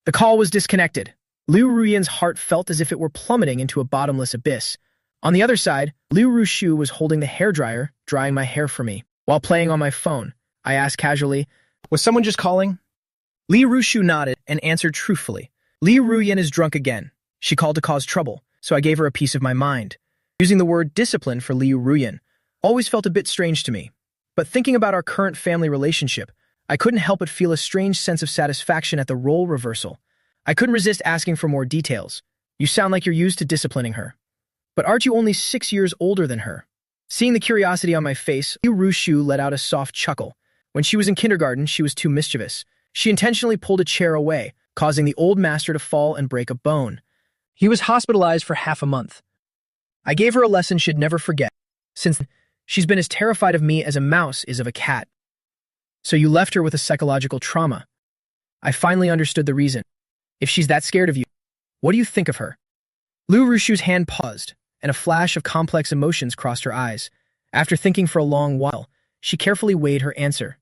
The call was disconnected. Liu Ruyan's heart felt as if it were plummeting into a bottomless abyss. On the other side, Liu Rushu was holding the hairdryer, drying my hair for me. While playing on my phone, I asked casually, was someone just calling? Liu Rushu nodded and answered truthfully. Liu Ruyan is drunk again. She called to cause trouble, so I gave her a piece of my mind. Using the word discipline for Liu Ruyan always felt a bit strange to me. But thinking about our current family relationship, I couldn't help but feel a strange sense of satisfaction at the role reversal. I couldn't resist asking for more details. You sound like you're used to disciplining her. But aren't you only 6 years older than her? Seeing the curiosity on my face, Liu Rushu let out a soft chuckle. When she was in kindergarten, she was too mischievous. She intentionally pulled a chair away, causing the old master to fall and break a bone. He was hospitalized for half a month. I gave her a lesson she'd never forget. Since then, she's been as terrified of me as a mouse is of a cat. So you left her with a psychological trauma. I finally understood the reason. If she's that scared of you, what do you think of her? Liu Rushu's hand paused, and a flash of complex emotions crossed her eyes. After thinking for a long while, she carefully weighed her answer.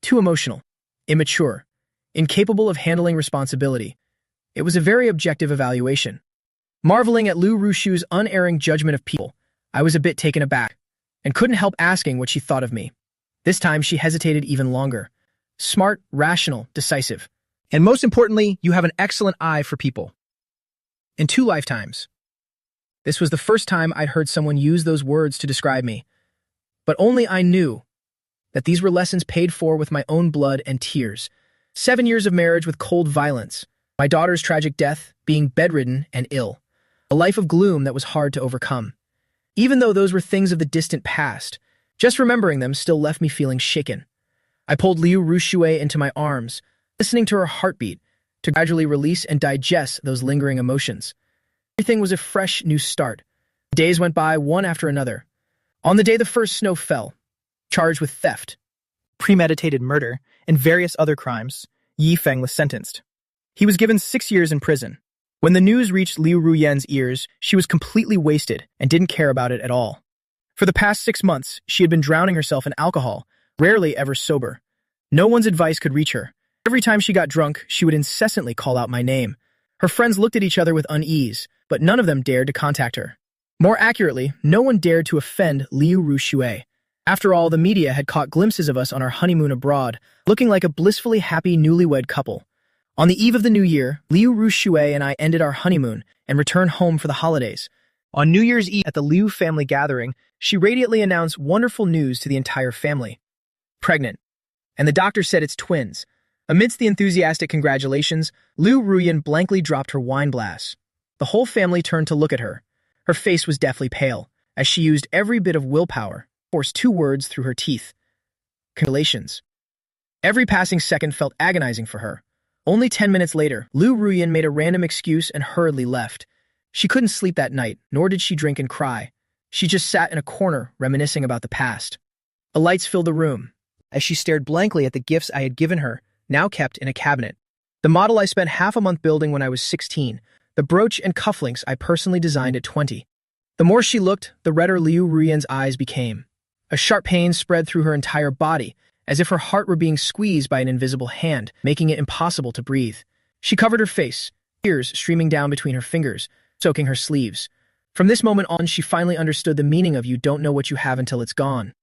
Too emotional, immature, incapable of handling responsibility. It was a very objective evaluation. Marveling at Liu Rushu's unerring judgment of people, I was a bit taken aback, and couldn't help asking what she thought of me. This time she hesitated even longer. Smart, rational, decisive. And most importantly, you have an excellent eye for people. In 2 lifetimes. This was the first time I'd heard someone use those words to describe me. But only I knew that these were lessons paid for with my own blood and tears. 7 years of marriage with cold violence. My daughter's tragic death, being bedridden and ill. A life of gloom that was hard to overcome. Even though those were things of the distant past, just remembering them still left me feeling shaken. I pulled Liu Rushue into my arms, listening to her heartbeat, to gradually release and digest those lingering emotions. Everything was a fresh, new start. Days went by one after another. On the day the first snow fell, charged with theft, premeditated murder, and various other crimes, Yi Feng was sentenced. He was given 6 years in prison. When the news reached Liu Ruyan's ears, she was completely wasted and didn't care about it at all. For the past 6 months, she had been drowning herself in alcohol, rarely ever sober. No one's advice could reach her. Every time she got drunk, she would incessantly call out my name. Her friends looked at each other with unease, but none of them dared to contact her. More accurately, no one dared to offend Liu Rushue. After all, the media had caught glimpses of us on our honeymoon abroad, looking like a blissfully happy newlywed couple. On the eve of the new year, Liu Rushue and I ended our honeymoon and returned home for the holidays. On New Year's Eve at the Liu family gathering, she radiantly announced wonderful news to the entire family. Pregnant. And the doctor said it's twins. Amidst the enthusiastic congratulations, Liu Ruyan blankly dropped her wine glass. The whole family turned to look at her. Her face was deathly pale, as she used every bit of willpower, forced 2 words through her teeth. Congratulations. Every passing second felt agonizing for her. Only 10 minutes later, Liu Ruyan made a random excuse and hurriedly left. She couldn't sleep that night, nor did she drink and cry. She just sat in a corner, reminiscing about the past. The lights filled the room, as she stared blankly at the gifts I had given her, now kept in a cabinet. The model I spent half a month building when I was 16, the brooch and cufflinks I personally designed at 20. The more she looked, the redder Liu Ruyan's eyes became. A sharp pain spread through her entire body, as if her heart were being squeezed by an invisible hand, making it impossible to breathe. She covered her face, tears streaming down between her fingers, soaking her sleeves. From this moment on, she finally understood the meaning of you don't know what you have until it's gone.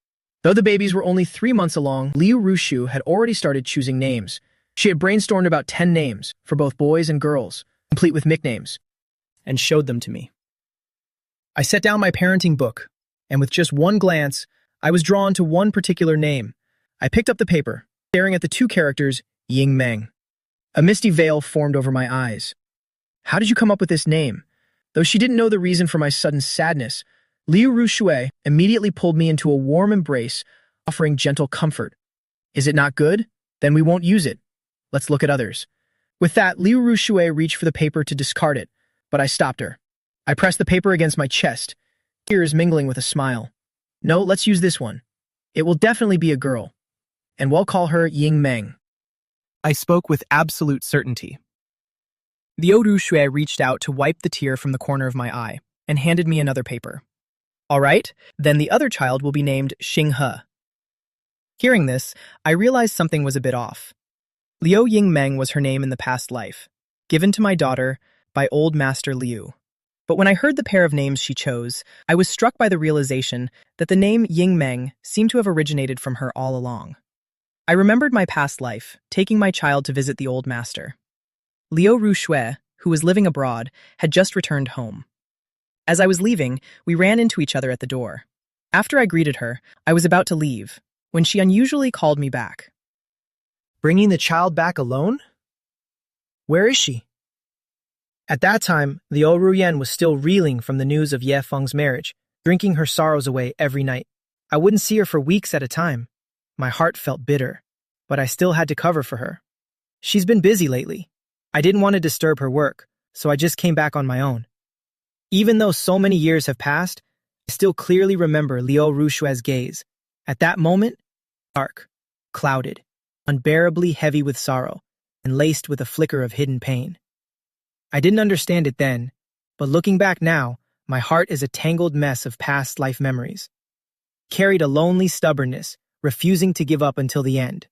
Though the babies were only 3 months along, Liu Rushu had already started choosing names. She had brainstormed about 10 names for both boys and girls, complete with nicknames, and showed them to me. I set down my parenting book, and with just one glance, I was drawn to one particular name. I picked up the paper, staring at the 2 characters, Ying Meng. A misty veil formed over my eyes. How did you come up with this name? Though she didn't know the reason for my sudden sadness, Liu Rushue immediately pulled me into a warm embrace, offering gentle comfort. Is it not good? Then we won't use it. Let's look at others. With that, Liu Rushue reached for the paper to discard it, but I stopped her. I pressed the paper against my chest, tears mingling with a smile. No, let's use this one. It will definitely be a girl, and we'll call her Ying Meng. I spoke with absolute certainty. Liu Rushue reached out to wipe the tear from the corner of my eye and handed me another paper. All right, then the other child will be named Xinghe. Hearing this, I realized something was a bit off. Liu Ying Meng was her name in the past life, given to my daughter by old Master Liu. But when I heard the pair of names she chose, I was struck by the realization that the name Ying Meng seemed to have originated from her all along. I remembered my past life, taking my child to visit the old master. Liu Rushue, who was living abroad, had just returned home. As I was leaving, we ran into each other at the door. After I greeted her, I was about to leave, when she unusually called me back. Bringing the child back alone? Where is she? At that time, Liu Ruyan was still reeling from the news of Ye Feng's marriage, drinking her sorrows away every night. I wouldn't see her for weeks at a time. My heart felt bitter, but I still had to cover for her. She's been busy lately. I didn't want to disturb her work, so I just came back on my own. Even though so many years have passed, I still clearly remember Liu Rushue's gaze. At that moment, dark, clouded, unbearably heavy with sorrow, and laced with a flicker of hidden pain. I didn't understand it then, but looking back now, my heart is a tangled mess of past life memories. Carried a lonely stubbornness, refusing to give up until the end.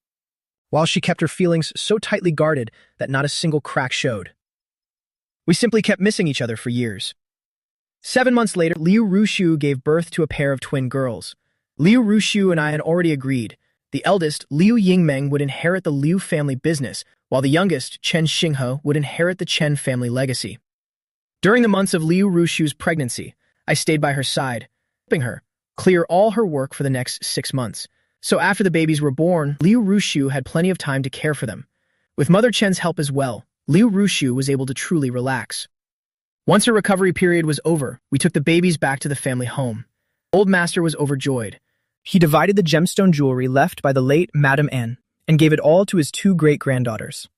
While she kept her feelings so tightly guarded that not a single crack showed. We simply kept missing each other for years. 7 months later, Liu Rushu gave birth to a pair of twin girls. Liu Rushu and I had already agreed. The eldest, Liu Yingmeng, would inherit the Liu family business, while the youngest, Chen Xinghe, would inherit the Chen family legacy. During the months of Liu Rushu's pregnancy, I stayed by her side, helping her clear all her work for the next 6 months. So after the babies were born, Liu Rushu had plenty of time to care for them. With Mother Chen's help as well, Liu Rushu was able to truly relax. Once her recovery period was over, we took the babies back to the family home. Old Master was overjoyed. He divided the gemstone jewelry left by the late Madame N and gave it all to his 2 great-granddaughters.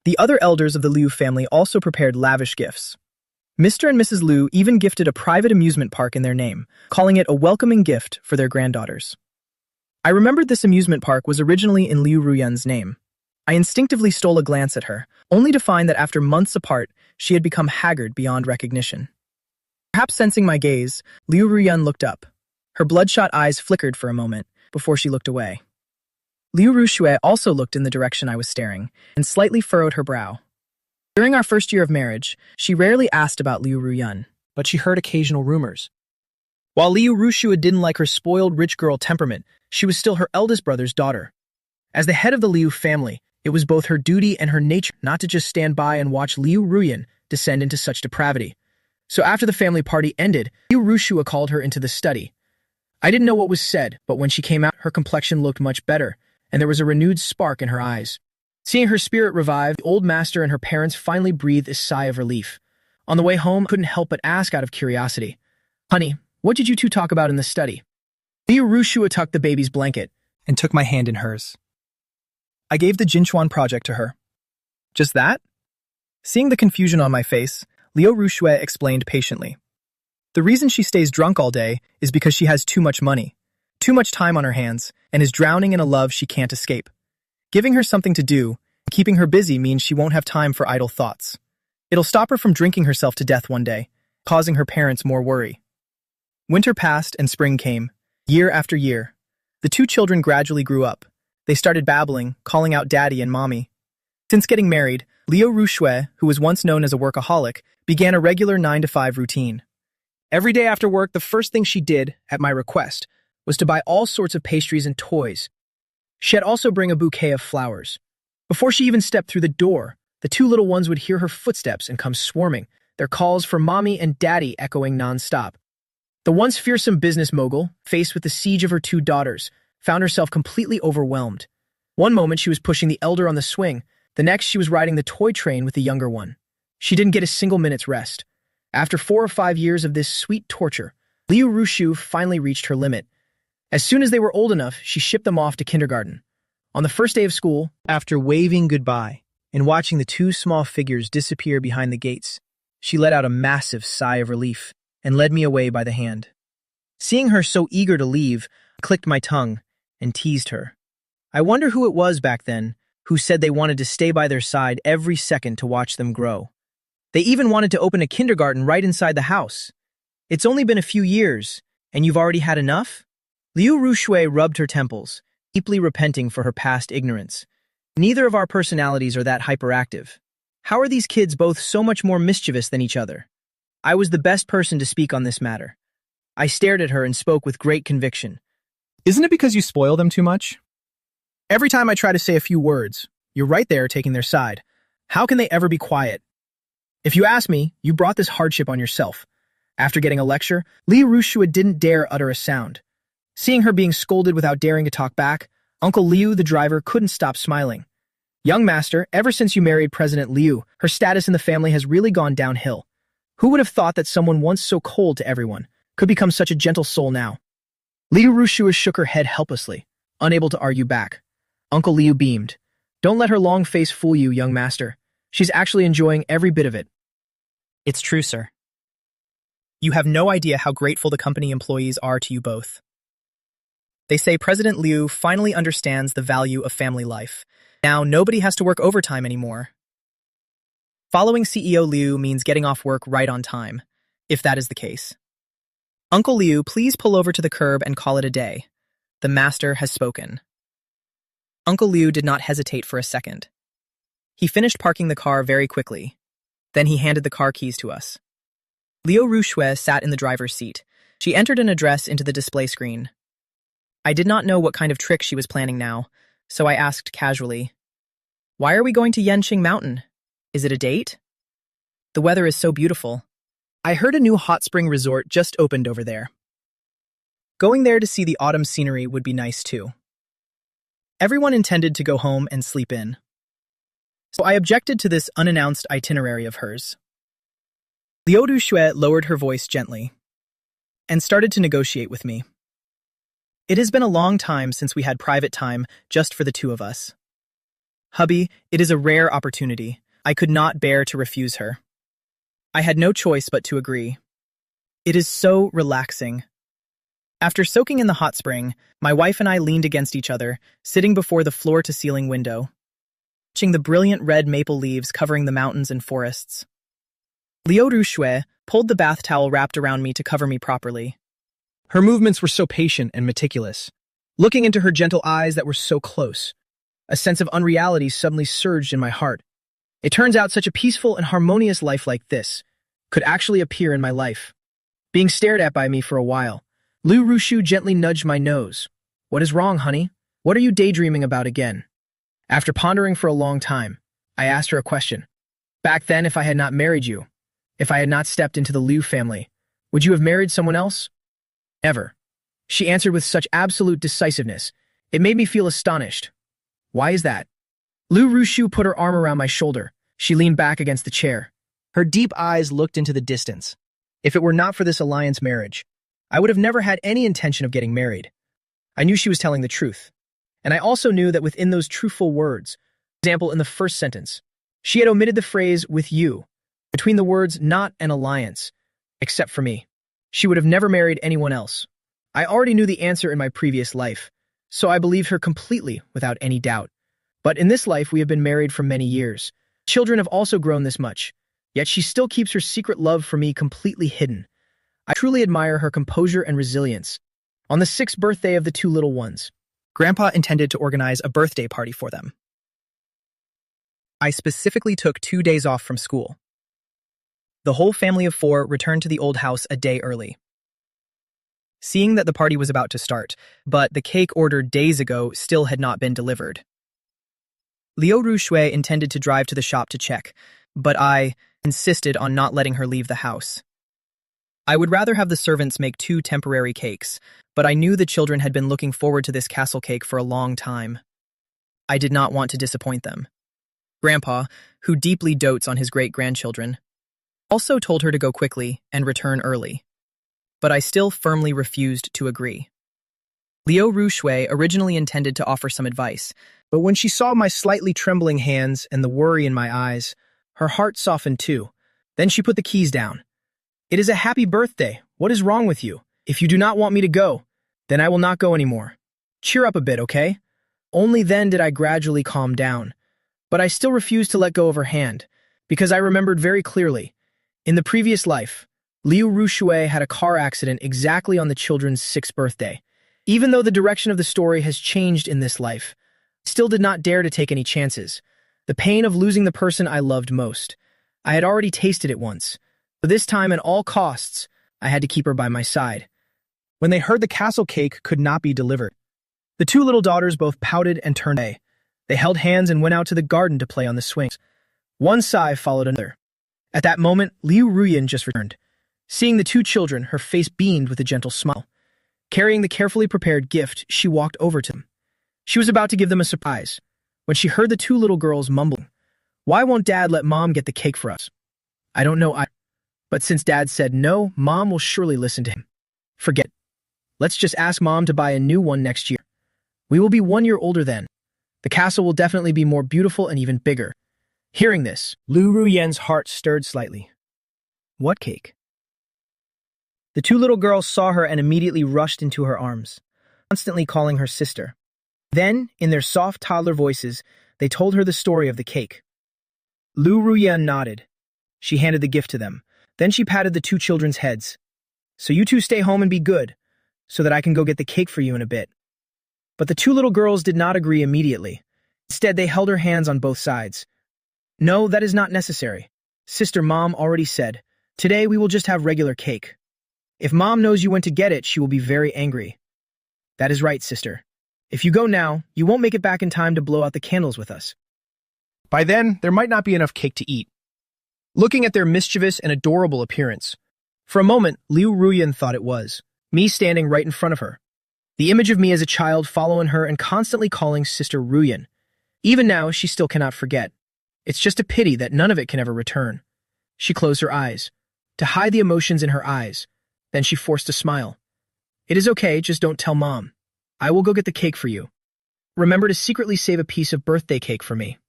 The other elders of the Liu family also prepared lavish gifts. Mr. and Mrs. Liu even gifted a private amusement park in their name, calling it a welcoming gift for their granddaughters. I remembered this amusement park was originally in Liu Ruyan's name. I instinctively stole a glance at her, only to find that after months apart, she had become haggard beyond recognition. Perhaps sensing my gaze, Liu Ruyan looked up. Her bloodshot eyes flickered for a moment before she looked away. Liu Rushue also looked in the direction I was staring and slightly furrowed her brow. During our first year of marriage, she rarely asked about Liu Ruyan, but she heard occasional rumors. While Liu Rushue didn't like her spoiled rich girl temperament, she was still her eldest brother's daughter. As the head of the Liu family, it was both her duty and her nature not to just stand by and watch Liu Ruyan descend into such depravity. So after the family party ended, Liu Rushue called her into the study. I didn't know what was said, but when she came out, her complexion looked much better, and there was a renewed spark in her eyes. Seeing her spirit revive, the old master and her parents finally breathed a sigh of relief. On the way home, I couldn't help but ask out of curiosity, "Honey, what did you 2 talk about in the study?" Liu Rushue tucked the baby's blanket and took my hand in hers. I gave the Jinchuan project to her. Just that? Seeing the confusion on my face, Liu Rushue explained patiently. The reason she stays drunk all day is because she has too much money, too much time on her hands, and is drowning in a love she can't escape. Giving her something to do, and keeping her busy means she won't have time for idle thoughts. It'll stop her from drinking herself to death one day, causing her parents more worry. Winter passed and spring came, year after year. The 2 children gradually grew up. They started babbling, calling out daddy and mommy. Since getting married, Liu Rushue, who was once known as a workaholic, began a regular 9-to-5 routine. Every day after work, the first thing she did, at my request, was to buy all sorts of pastries and toys. She'd also bring a bouquet of flowers. Before she even stepped through the door, the two little ones would hear her footsteps and come swarming, their calls for mommy and daddy echoing nonstop. The once fearsome business mogul, faced with the siege of her two daughters, found herself completely overwhelmed. One moment she was pushing the elder on the swing, the next she was riding the toy train with the younger one. She didn't get a single minute's rest. After 4 or 5 years of this sweet torture, Liu Rushu finally reached her limit. As soon as they were old enough, she shipped them off to kindergarten. On the first day of school, after waving goodbye and watching the two small figures disappear behind the gates, she let out a massive sigh of relief and led me away by the hand. Seeing her so eager to leave, I clicked my tongue and teased her. I wonder who it was back then who said they wanted to stay by their side every second to watch them grow. They even wanted to open a kindergarten right inside the house. It's only been a few years, and you've already had enough? Liu Rushui rubbed her temples, deeply repenting for her past ignorance. Neither of our personalities are that hyperactive. How are these kids both so much more mischievous than each other? I was the best person to speak on this matter. I stared at her and spoke with great conviction. Isn't it because you spoil them too much? Every time I try to say a few words, you're right there taking their side. How can they ever be quiet? If you ask me, you brought this hardship on yourself. After getting a lecture, Li Rushua didn't dare utter a sound. Seeing her being scolded without daring to talk back, Uncle Liu, the driver, couldn't stop smiling. Young master, ever since you married President Liu, her status in the family has really gone downhill. Who would have thought that someone once so cold to everyone could become such a gentle soul now? Li Rushua shook her head helplessly, unable to argue back. Uncle Liu beamed. Don't let her long face fool you, young master. She's actually enjoying every bit of it. It's true, sir. You have no idea how grateful the company employees are to you both. They say President Liu finally understands the value of family life. Now nobody has to work overtime anymore. Following CEO Liu means getting off work right on time, if that is the case. Uncle Liu, please pull over to the curb and call it a day. The master has spoken. Uncle Liu did not hesitate for a second. He finished parking the car very quickly. Then he handed the car keys to us. Liu Rushue sat in the driver's seat. She entered an address into the display screen. I did not know what kind of trick she was planning now, so I asked casually, "Why are we going to Yenqing Mountain? Is it a date? The weather is so beautiful. I heard a new hot spring resort just opened over there. Going there to see the autumn scenery would be nice too." Everyone intended to go home and sleep in. So I objected to this unannounced itinerary of hers. Liu Rushue lowered her voice gently and started to negotiate with me. It has been a long time since we had private time just for the two of us. Hubby, it is a rare opportunity. I could not bear to refuse her. I had no choice but to agree. It is so relaxing. After soaking in the hot spring, my wife and I leaned against each other, sitting before the floor-to-ceiling window, watching the brilliant red maple leaves covering the mountains and forests. Liu Rushue pulled the bath towel wrapped around me to cover me properly. Her movements were so patient and meticulous. Looking into her gentle eyes that were so close, a sense of unreality suddenly surged in my heart. It turns out such a peaceful and harmonious life like this could actually appear in my life. Being stared at by me for a while, Liu Rushu gently nudged my nose. "What is wrong, honey? What are you daydreaming about again?" After pondering for a long time, I asked her a question. Back then, if I had not married you, if I had not stepped into the Liu family, would you have married someone else? Never. She answered with such absolute decisiveness, it made me feel astonished. Why is that? Liu Rushu put her arm around my shoulder. She leaned back against the chair. Her deep eyes looked into the distance. If it were not for this alliance marriage, I would have never had any intention of getting married. I knew she was telling the truth. And I also knew that within those truthful words, for example, in the first sentence, she had omitted the phrase "with you," between the words "not an alliance," except for me. She would have never married anyone else. I already knew the answer in my previous life, so I believed her completely without any doubt. But in this life, we have been married for many years. Children have also grown this much, yet she still keeps her secret love for me completely hidden. I truly admire her composure and resilience. On the 6th birthday of the two little ones, Grandpa intended to organize a birthday party for them. I specifically took 2 days off from school. The whole family of 4 returned to the old house a day early. Seeing that the party was about to start, but the cake ordered days ago still had not been delivered. Liu Rushui intended to drive to the shop to check, but I insisted on not letting her leave the house. I would rather have the servants make 2 temporary cakes, but I knew the children had been looking forward to this castle cake for a long time. I did not want to disappoint them. Grandpa, who deeply dotes on his great-grandchildren, also told her to go quickly and return early. But I still firmly refused to agree. Liu Rushui originally intended to offer some advice, But when she saw my slightly trembling hands and the worry in my eyes, her heart softened too. Then she put the keys down. "It is a happy birthday. What is wrong with you? If you do not want me to go, then I will not go anymore. Cheer up a bit, okay?" Only then did I gradually calm down. But I still refused to let go of her hand, because I remembered very clearly. In the previous life, Liu Rushui had a car accident exactly on the children's 6th birthday. Even though the direction of the story has changed in this life, I still did not dare to take any chances. The pain of losing the person I loved most. I had already tasted it once, but this time at all costs, I had to keep her by my side. When they heard the castle cake could not be delivered, the 2 little daughters both pouted and turned away. They held hands and went out to the garden to play on the swings. One sigh followed another. At that moment, Liu Ruyan just returned. Seeing the 2 children, her face beamed with a gentle smile. Carrying the carefully prepared gift, she walked over to them. She was about to give them a surprise, when she heard the 2 little girls mumbling, "Why won't Dad let Mom get the cake for us?" "I don't know either. But since Dad said no, Mom will surely listen to him. Forget it. Let's just ask Mom to buy a new one next year. We will be 1 year older then. The castle will definitely be more beautiful and even bigger." Hearing this, Liu Ruyan's heart stirred slightly. What cake? The 2 little girls saw her and immediately rushed into her arms, constantly calling her sister. Then, in their soft toddler voices, they told her the story of the cake. Liu Ruyan nodded. She handed the gift to them. Then she patted the 2 children's heads. "So you 2 stay home and be good, so that I can go get the cake for you in a bit." But the 2 little girls did not agree immediately. Instead, they held her hands on both sides. "No, that is not necessary. Sister, Mom already said, today we will just have regular cake. If Mom knows you went to get it, she will be very angry." "That is right, sister. If you go now, you won't make it back in time to blow out the candles with us. By then, there might not be enough cake to eat." Looking at their mischievous and adorable appearance, for a moment, Liu Ruyan thought it was me standing right in front of her. The image of me as a child following her and constantly calling Sister Ruyan. Even now, she still cannot forget. It's just a pity that none of it can ever return. She closed her eyes, to hide the emotions in her eyes. Then she forced a smile. "It is okay, just don't tell Mom. I will go get the cake for you. Remember to secretly save a piece of birthday cake for me."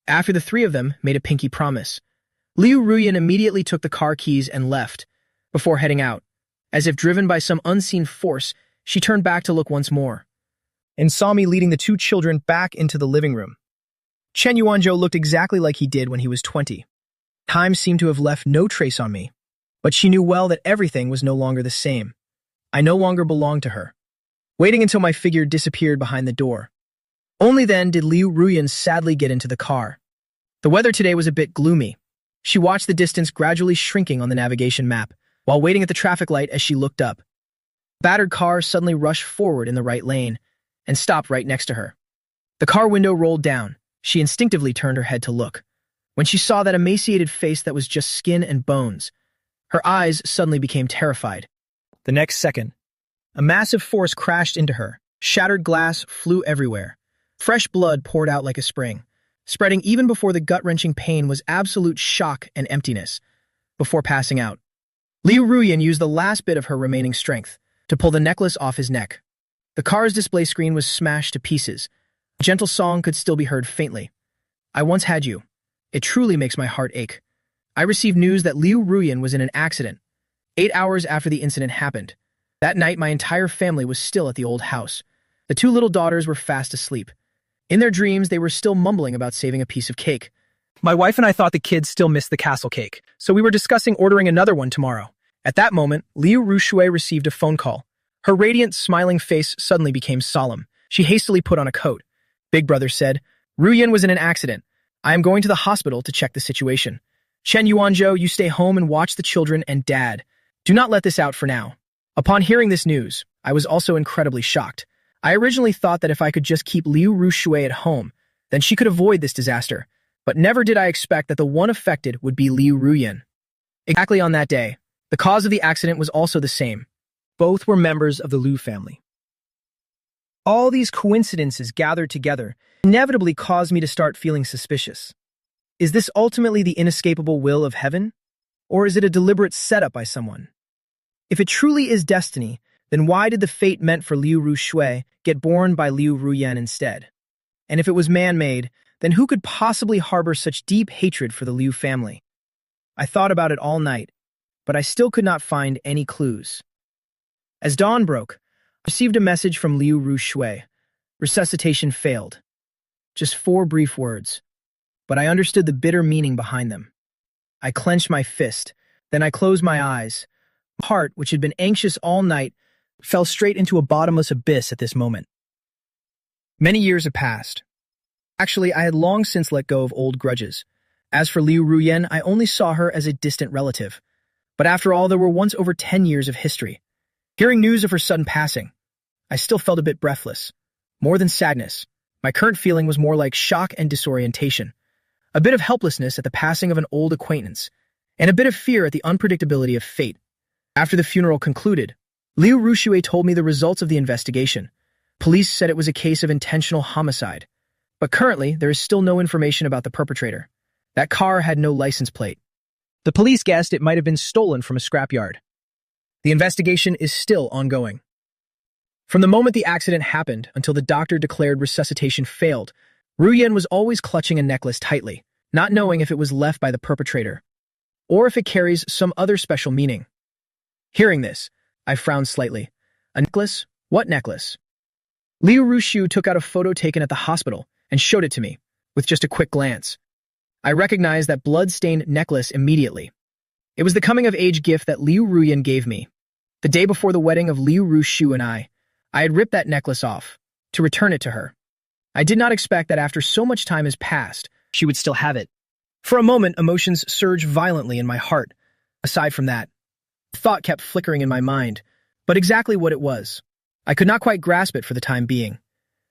After the 3 of them made a pinky promise, Liu Ruyan immediately took the car keys and left. Before heading out, as if driven by some unseen force, she turned back to look once more, and saw me leading the 2 children back into the living room. Chen Yuanzhou looked exactly like he did when he was 20. Time seemed to have left no trace on me, but she knew well that everything was no longer the same. I no longer belonged to her. Waiting until my figure disappeared behind the door. Only then did Liu Ruyan sadly get into the car. The weather today was a bit gloomy. She watched the distance gradually shrinking on the navigation map, while waiting at the traffic light as she looked up. A battered car suddenly rushed forward in the right lane, and stopped right next to her. The car window rolled down. She instinctively turned her head to look. When she saw that emaciated face that was just skin and bones, her eyes suddenly became terrified. The next second, a massive force crashed into her. Shattered glass flew everywhere. Fresh blood poured out like a spring, spreading even before the gut-wrenching pain was absolute shock and emptiness. Before passing out, Liu Ruyan used the last bit of her remaining strength to pull the necklace off his neck. The car's display screen was smashed to pieces. A gentle song could still be heard faintly. "I once had you. It truly makes my heart ache." I received news that Liu Ruyan was in an accident. 8 hours after the incident happened. That night, my entire family was still at the old house. The 2 little daughters were fast asleep. In their dreams, they were still mumbling about saving a piece of cake. My wife and I thought the kids still missed the castle cake, so we were discussing ordering another one tomorrow. At that moment, Liu Rushui received a phone call. Her radiant, smiling face suddenly became solemn. She hastily put on a coat. Big Brother said, "Ruyan was in an accident. I am going to the hospital to check the situation." Chen Yuanzhou, you stay home and watch the children and dad. Do not let this out for now. Upon hearing this news, I was also incredibly shocked. I originally thought that if I could just keep Liu Rushui at home, then she could avoid this disaster. But never did I expect that the one affected would be Liu Ruyan. Exactly on that day, the cause of the accident was also the same. Both were members of the Liu family. All these coincidences gathered together inevitably caused me to start feeling suspicious. Is this ultimately the inescapable will of heaven? Or is it a deliberate setup by someone? If it truly is destiny, then why did the fate meant for Liu Rushui get born by Liu Ruyan instead? And if it was man-made, then who could possibly harbor such deep hatred for the Liu family? I thought about it all night, but I still could not find any clues. As dawn broke, I received a message from Liu Rushui. Resuscitation failed. Just 4 brief words, but I understood the bitter meaning behind them. I clenched my fist, then I closed my eyes. My heart, which had been anxious all night, fell straight into a bottomless abyss at this moment. Many years had passed. Actually, I had long since let go of old grudges. As for Liu Ruyan, I only saw her as a distant relative. But after all, there were once over 10 years of history. Hearing news of her sudden passing, I still felt a bit breathless. More than sadness, my current feeling was more like shock and disorientation. A bit of helplessness at the passing of an old acquaintance, and a bit of fear at the unpredictability of fate. After the funeral concluded, Liu Rushui told me the results of the investigation. Police said it was a case of intentional homicide. But currently, there is still no information about the perpetrator. That car had no license plate. The police guessed it might have been stolen from a scrapyard. The investigation is still ongoing. From the moment the accident happened until the doctor declared resuscitation failed, Ruyan was always clutching a necklace tightly, not knowing if it was left by the perpetrator, or if it carries some other special meaning. Hearing this, I frowned slightly. A necklace? What necklace? Liu Rushu took out a photo taken at the hospital and showed it to me, with just a quick glance. I recognized that blood-stained necklace immediately. It was the coming-of-age gift that Liu Ruyan gave me. The day before the wedding of Liu Rushu and I had ripped that necklace off, to return it to her. I did not expect that after so much time has passed, she would still have it. For a moment, emotions surged violently in my heart. Aside from that, thought kept flickering in my mind, but exactly what it was. I could not quite grasp it for the time being.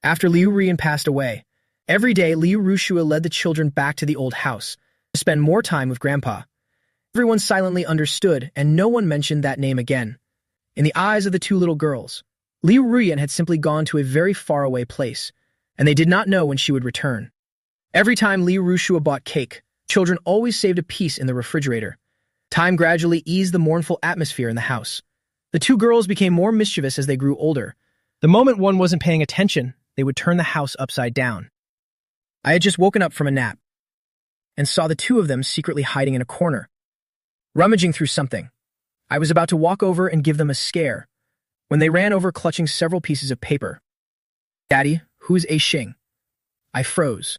After Liu Ruyan passed away, every day Liu Rushua led the children back to the old house to spend more time with Grandpa. Everyone silently understood, and no one mentioned that name again. In the eyes of the 2 little girls, Liu Ruyan had simply gone to a very faraway place, and they did not know when she would return. Every time Liu Rushua bought cake, children always saved a piece in the refrigerator. Time gradually eased the mournful atmosphere in the house. The 2 girls became more mischievous as they grew older. The moment one wasn't paying attention, they would turn the house upside down. I had just woken up from a nap and saw the 2 of them secretly hiding in a corner, rummaging through something. I was about to walk over and give them a scare when they ran over clutching several pieces of paper. "Daddy, who is A Xing?" I froze.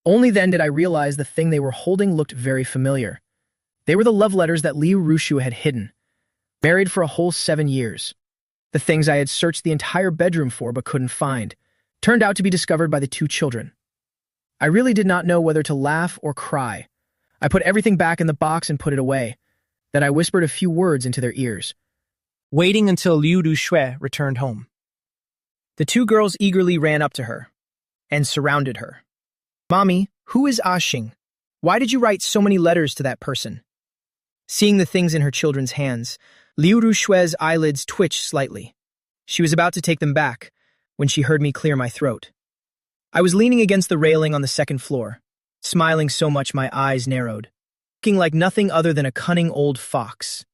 Only then did I realize the thing they were holding looked very familiar. They were the love letters that Liu Rushu had hidden. Married for a whole 7 years. The things I had searched the entire bedroom for but couldn't find turned out to be discovered by the 2 children. I really did not know whether to laugh or cry. I put everything back in the box and put it away. Then I whispered a few words into their ears, waiting until Liu Dushui returned home. The 2 girls eagerly ran up to her and surrounded her. "Mommy, who is Ah Xing? Why did you write so many letters to that person?" Seeing the things in her children's hands, Liu Rushui's eyelids twitched slightly. She was about to take them back when she heard me clear my throat. I was leaning against the railing on the 2nd floor, smiling so much my eyes narrowed, looking like nothing other than a cunning old fox.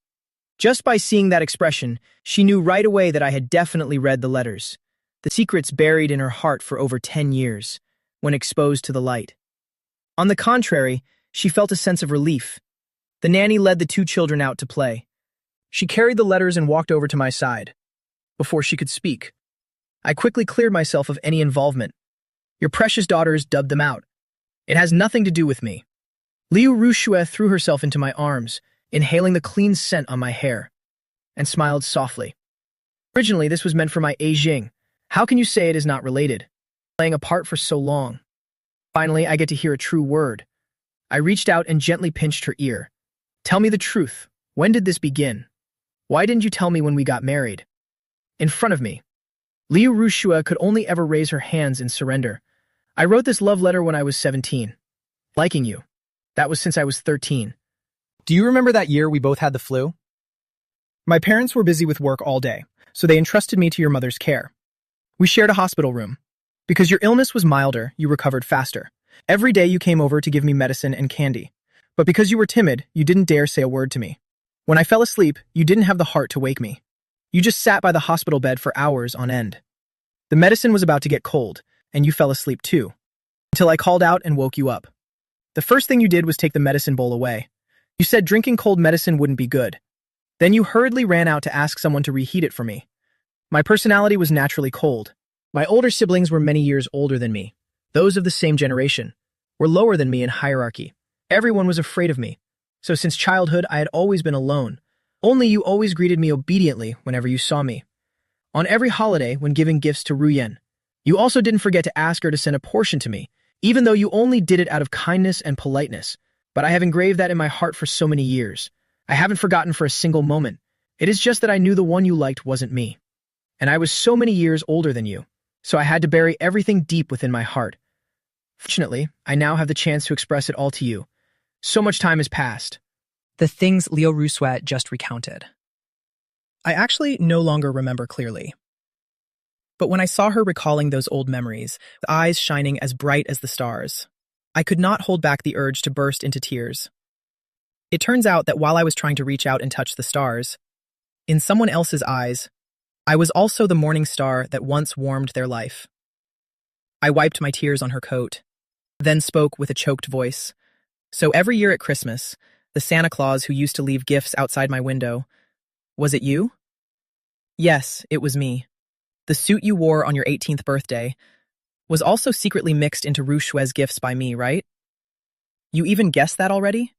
Just by seeing that expression, she knew right away that I had definitely read the letters, the secrets buried in her heart for over 10 years, when exposed to the light. On the contrary, she felt a sense of relief. The nanny led the 2 children out to play. She carried the letters and walked over to my side. Before she could speak, I quickly cleared myself of any involvement. "Your precious daughters dubbed them out. It has nothing to do with me." Liu Rushue threw herself into my arms, inhaling the clean scent on my hair, and smiled softly. "Originally, this was meant for my A Xing. How can you say it is not related? Playing apart for so long. Finally, I get to hear a true word." I reached out and gently pinched her ear. Tell me the truth. When did this begin? Why didn't you tell me when we got married? In front of me, Liu Rushua could only ever raise her hands in surrender. I wrote this love letter when I was 17. Liking you. That was since I was 13. Do you remember that year we both had the flu? My parents were busy with work all day, so they entrusted me to your mother's care. We shared a hospital room. Because your illness was milder, you recovered faster. Every day you came over to give me medicine and candy. But because you were timid, you didn't dare say a word to me. When I fell asleep, you didn't have the heart to wake me. You just sat by the hospital bed for hours on end. The medicine was about to get cold, and you fell asleep too, until I called out and woke you up. The first thing you did was take the medicine bowl away. You said drinking cold medicine wouldn't be good. Then you hurriedly ran out to ask someone to reheat it for me. My personality was naturally cold. My older siblings were many years older than me. Those of the same generation were lower than me in hierarchy. Everyone was afraid of me. So since childhood, I had always been alone. Only you always greeted me obediently whenever you saw me. On every holiday, when giving gifts to Ruyen, you also didn't forget to ask her to send a portion to me, even though you only did it out of kindness and politeness. But I have engraved that in my heart for so many years. I haven't forgotten for a single moment. It is just that I knew the one you liked wasn't me. And I was so many years older than you, so I had to bury everything deep within my heart. Fortunately, I now have the chance to express it all to you. So much time has passed. The things Liu Rushua just recounted. I actually no longer remember clearly. But when I saw her recalling those old memories, the eyes shining as bright as the stars, I could not hold back the urge to burst into tears. It turns out that while I was trying to reach out and touch the stars, in someone else's eyes, I was also the morning star that once warmed their life. I wiped my tears on her coat, then spoke with a choked voice. So every year at Christmas, the Santa Claus who used to leave gifts outside my window, was it you? Yes, it was me. The suit you wore on your 18th birthday was also secretly mixed into Rushua's gifts by me, right? You even guessed that already?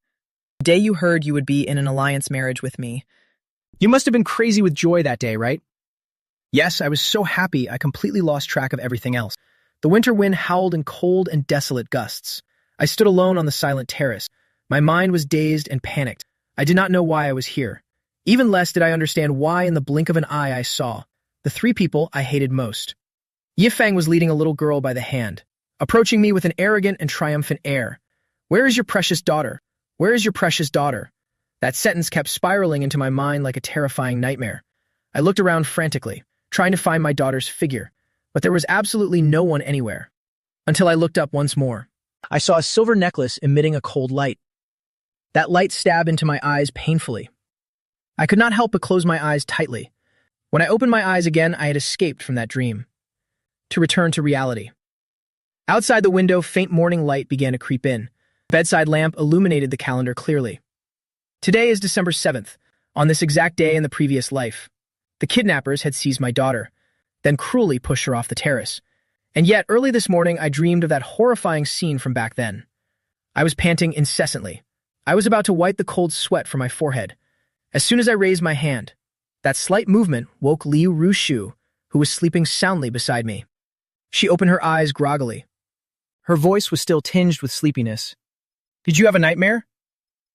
The day you heard you would be in an alliance marriage with me. You must have been crazy with joy that day, right? Yes, I was so happy I completely lost track of everything else. The winter wind howled in cold and desolate gusts. I stood alone on the silent terrace. My mind was dazed and panicked. I did not know why I was here. Even less did I understand why in the blink of an eye I saw the three people I hated most. Yifeng was leading a little girl by the hand, approaching me with an arrogant and triumphant air. Where is your precious daughter? Where is your precious daughter? That sentence kept spiraling into my mind like a terrifying nightmare. I looked around frantically, trying to find my daughter's figure, but there was absolutely no one anywhere. Until I looked up once more. I saw a silver necklace emitting a cold light. That light stabbed into my eyes painfully. I could not help but close my eyes tightly. When I opened my eyes again, I had escaped from that dream, to return to reality. Outside the window, faint morning light began to creep in. The bedside lamp illuminated the calendar clearly. Today is December 7th. On this exact day in the previous life, the kidnappers had seized my daughter, then cruelly pushed her off the terrace. And yet, early this morning, I dreamed of that horrifying scene from back then. I was panting incessantly. I was about to wipe the cold sweat from my forehead. As soon as I raised my hand, that slight movement woke Liu Rushu, who was sleeping soundly beside me. She opened her eyes groggily. Her voice was still tinged with sleepiness. Did you have a nightmare?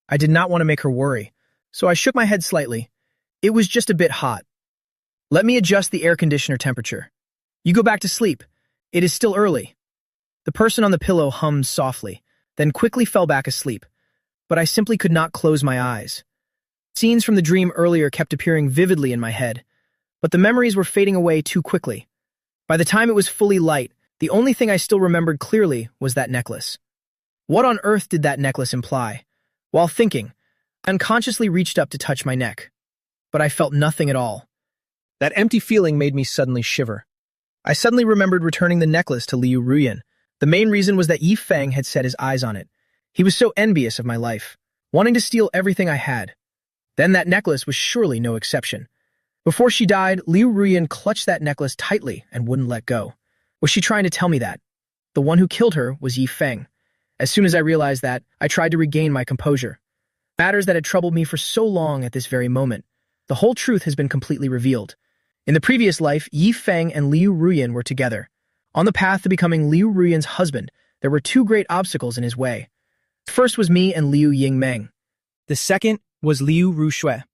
I did not want to make her worry, so I shook my head slightly. It was just a bit hot. Let me adjust the air conditioner temperature. You go back to sleep. It is still early. The person on the pillow hummed softly, then quickly fell back asleep. But I simply could not close my eyes. Scenes from the dream earlier kept appearing vividly in my head, but the memories were fading away too quickly. By the time it was fully light, the only thing I still remembered clearly was that necklace. What on earth did that necklace imply? While thinking, I unconsciously reached up to touch my neck, but I felt nothing at all. That empty feeling made me suddenly shiver. I suddenly remembered returning the necklace to Liu Ruyen. The main reason was that Yifeng had set his eyes on it. He was so envious of my life, wanting to steal everything I had. Then that necklace was surely no exception. Before she died, Liu Ruyen clutched that necklace tightly and wouldn't let go. Was she trying to tell me that? The one who killed her was Yifeng. As soon as I realized that, I tried to regain my composure. Matters that had troubled me for so long at this very moment. The whole truth has been completely revealed. In the previous life, Yifeng and Liu Ruyen were together. On the path to becoming Liu Ruyen's husband, there were two great obstacles in his way. The first was me and Liu Yingmeng. The second was Liu Rushui.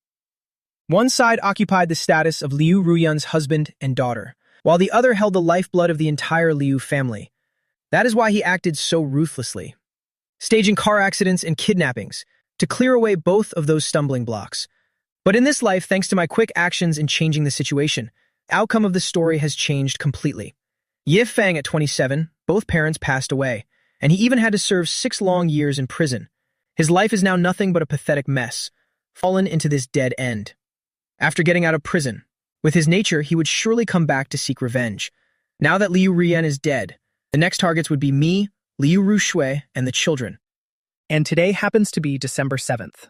One side occupied the status of Liu Ruyun's husband and daughter, while the other held the lifeblood of the entire Liu family. That is why he acted so ruthlessly, staging car accidents and kidnappings to clear away both of those stumbling blocks. But in this life, thanks to my quick actions in changing the situation, the outcome of the story has changed completely. Ye Feng at 27, both parents passed away, and he even had to serve 6 long years in prison. His life is now nothing but a pathetic mess, fallen into this dead end. After getting out of prison, with his nature, he would surely come back to seek revenge. Now that Liu Rian is dead, the next targets would be me, Liu Rushui, and the children. And today happens to be December 7th.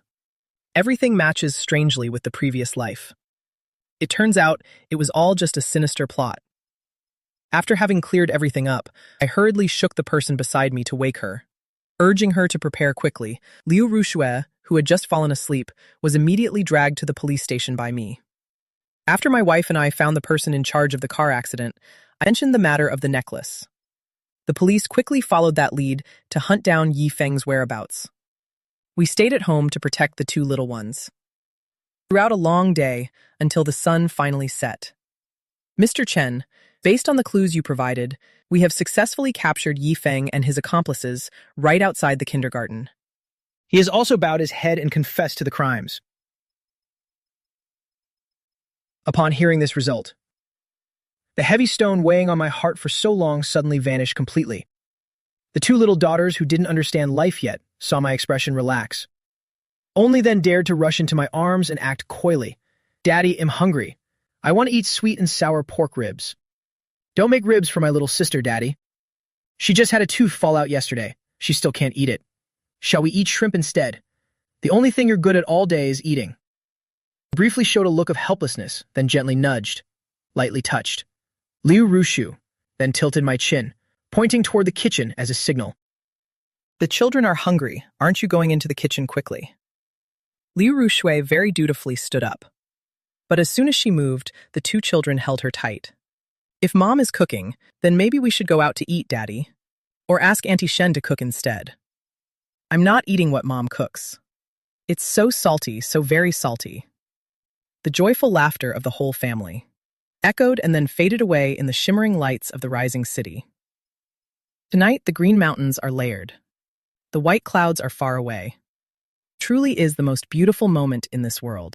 Everything matches strangely with the previous life. It turns out it was all just a sinister plot. After having cleared everything up, I hurriedly shook the person beside me to wake her. Urging her to prepare quickly, Liu Rushui, who had just fallen asleep, was immediately dragged to the police station by me. After my wife and I found the person in charge of the car accident, I mentioned the matter of the necklace. The police quickly followed that lead to hunt down Yi Feng's whereabouts. We stayed at home to protect the 2 little ones. Throughout a long day, until the sun finally set. Mr. Chen, based on the clues you provided, we have successfully captured Yi Feng and his accomplices right outside the kindergarten. He has also bowed his head and confessed to the crimes. Upon hearing this result, the heavy stone weighing on my heart for so long suddenly vanished completely. The 2 little daughters who didn't understand life yet saw my expression relax. Only then dared to rush into my arms and act coyly. "Daddy, I'm hungry. I want to eat sweet and sour pork ribs." "Don't make ribs for my little sister, Daddy. She just had a tooth fall out yesterday. She still can't eat it. Shall we eat shrimp instead? The only thing you're good at all day is eating." I briefly showed a look of helplessness, then gently nudged, lightly touched. Liu Rushu, then tilted my chin, pointing toward the kitchen as a signal. The children are hungry. Aren't you going into the kitchen quickly? Liu Rushui very dutifully stood up. But as soon as she moved, the 2 children held her tight. "If Mom is cooking, then maybe we should go out to eat, Daddy. Or ask Auntie Shen to cook instead. I'm not eating what Mom cooks. It's so salty, so very salty." The joyful laughter of the whole family echoed and then faded away in the shimmering lights of the rising city. Tonight, the green mountains are layered. The white clouds are far away. Truly is the most beautiful moment in this world.